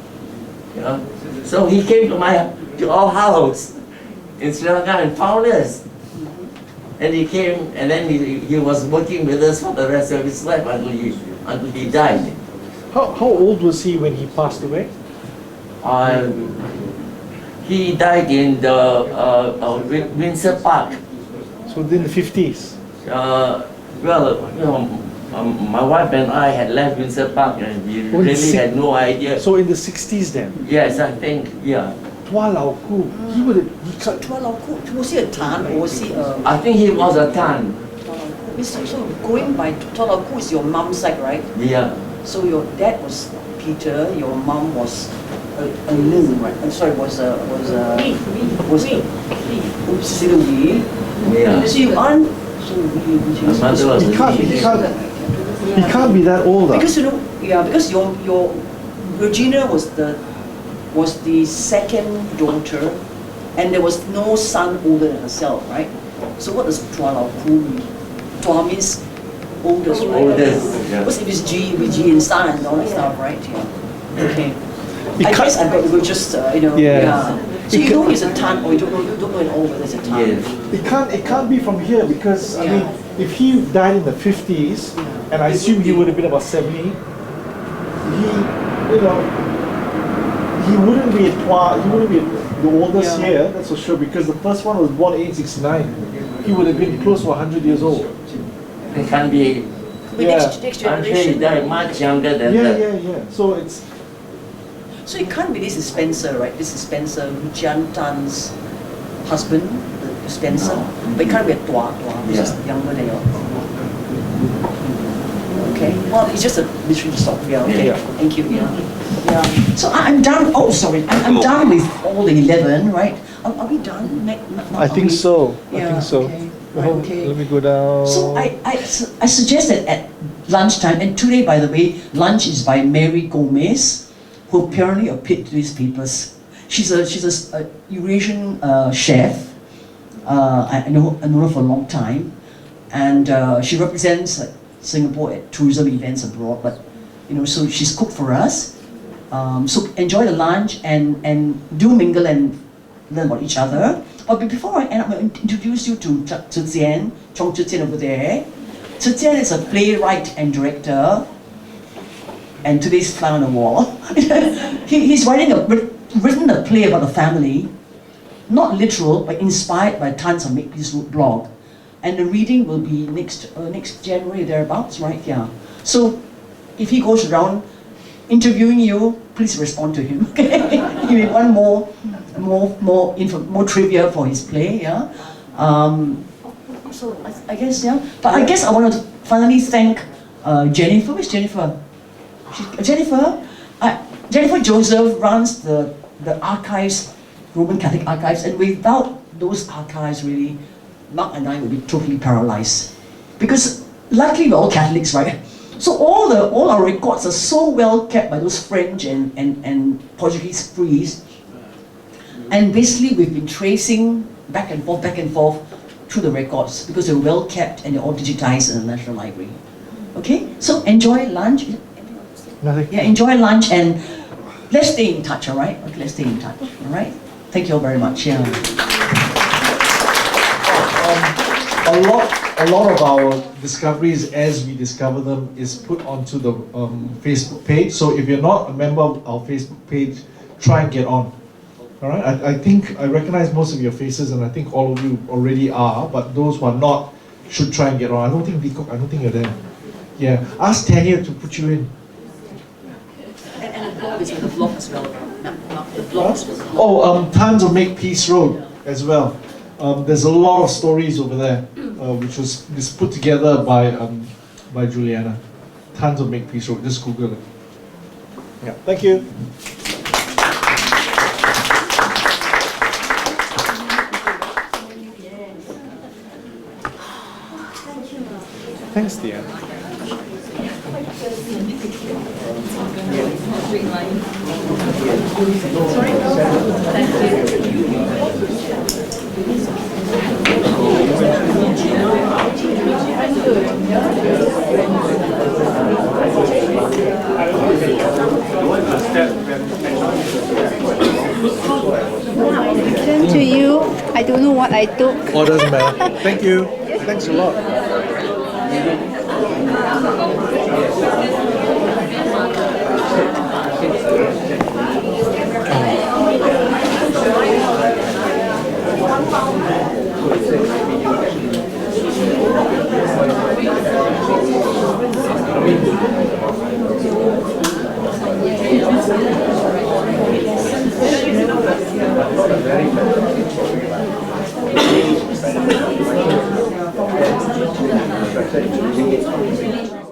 Yeah. So he came to our house in Sri Lanka and found us. And he came, and then he was working with us for the rest of his life until he died. How old was he when he passed away? He died in the Windsor Park. So in the 50s. Well, you know, my wife and I had left Windsor Park and we really had no idea. So in the 60s then? Yes, I think, yeah. Tua Lau Ku. He would have. Tua Lau Ku, was he a Tan or was he a... I think he was a Tan. So going by Tua Lau Ku is your mom's side, right? Yeah. So your dad was Peter, your mom was a Lin, right? I'm sorry, was Sylvie. Yeah. So you aren't. So My mother was He can't be that old. because you know, yeah, because your Regina was the second daughter, and there was no son older than herself, right? So what does Tua Lau Ku mean? Tua means oldest, right? Oldest, yeah. What's if it's G and son and all that stuff, right? Yeah. Okay. I guess I've got to go just you know. Yeah. So you know he's a Tan, or you don't know at all whether it's a Tan. Yes. It can't be from here because I mean, if he died in the 50s, and I assume he would have been about 70, he wouldn't be the oldest here, that's for sure, because the first one was born 1869. He would have been close to 100 years old. It can be. Next I'm sure he generation. died much younger than that. Yeah. So it's. So it can't be this is Spencer, right? This is Spencer, Jian Tan's husband, the Spencer. No. But it can't be a Tua, which is younger than your. Okay. Well, it's just a mystery to solve. Yeah. Okay. Yeah. Thank you. Yeah. So I'm done. Oh, sorry. I'm done with all the 11, right? Are we done? I think so. Yeah, I think so. okay. Right, okay. Let me go down. So I suggest that at lunchtime, and today, by the way, lunch is by Mary Gomez, who apparently appeared to these papers. She's a Eurasian chef. I know her for a long time, and she represents Singapore at tourism events abroad. But so she's cooked for us. So enjoy the lunch and do mingle and learn about each other. But before I end, I'm going to introduce you to Zhi Jian, Chong Zhi Jian over there. Zhi Jian is a playwright and director, and today's fly on the wall. He's written a play about a family, not literal, but inspired by Tons of Makepeace blog. And the reading will be next January, thereabouts, right? Yeah. So if he goes around interviewing you, please respond to him. Give me one more trivia for his play. Yeah. So I guess but I guess I want to finally thank Jennifer. Where's Jennifer? Jennifer Joseph runs the archives, Roman Catholic archives, and without those archives, really, Mark and I would be totally paralyzed. Because luckily we're all Catholics, right? So all our records are so well kept by those French and Portuguese priests. And basically we've been tracing back and forth through the records because they're well kept and they're all digitized in the National Library. Okay? So enjoy lunch. Nothing. Yeah, enjoy lunch and let's stay in touch, alright? Okay, let's stay in touch. Alright? Thank you all very much. Yeah. A lot of our discoveries, as we discover them, is put onto the Facebook page. So if you're not a member of our Facebook page, try and get on. All right. I think I recognize most of your faces, and I think all of you already are. But those who are not should try and get on. I don't think you're there. Yeah. Ask Tanya to put you in. And the blog is with the blog as well. The blog is with the blog. Oh, Tons of Makepeace Road as well. There's a lot of stories over there, which was put together by Juliana. Tons of Makepeace Road. Just Google it. Yeah. Thank you. Thanks, dear. To you, I don't know what I took. Oh, doesn't matter. Thank you. Thanks a lot. Very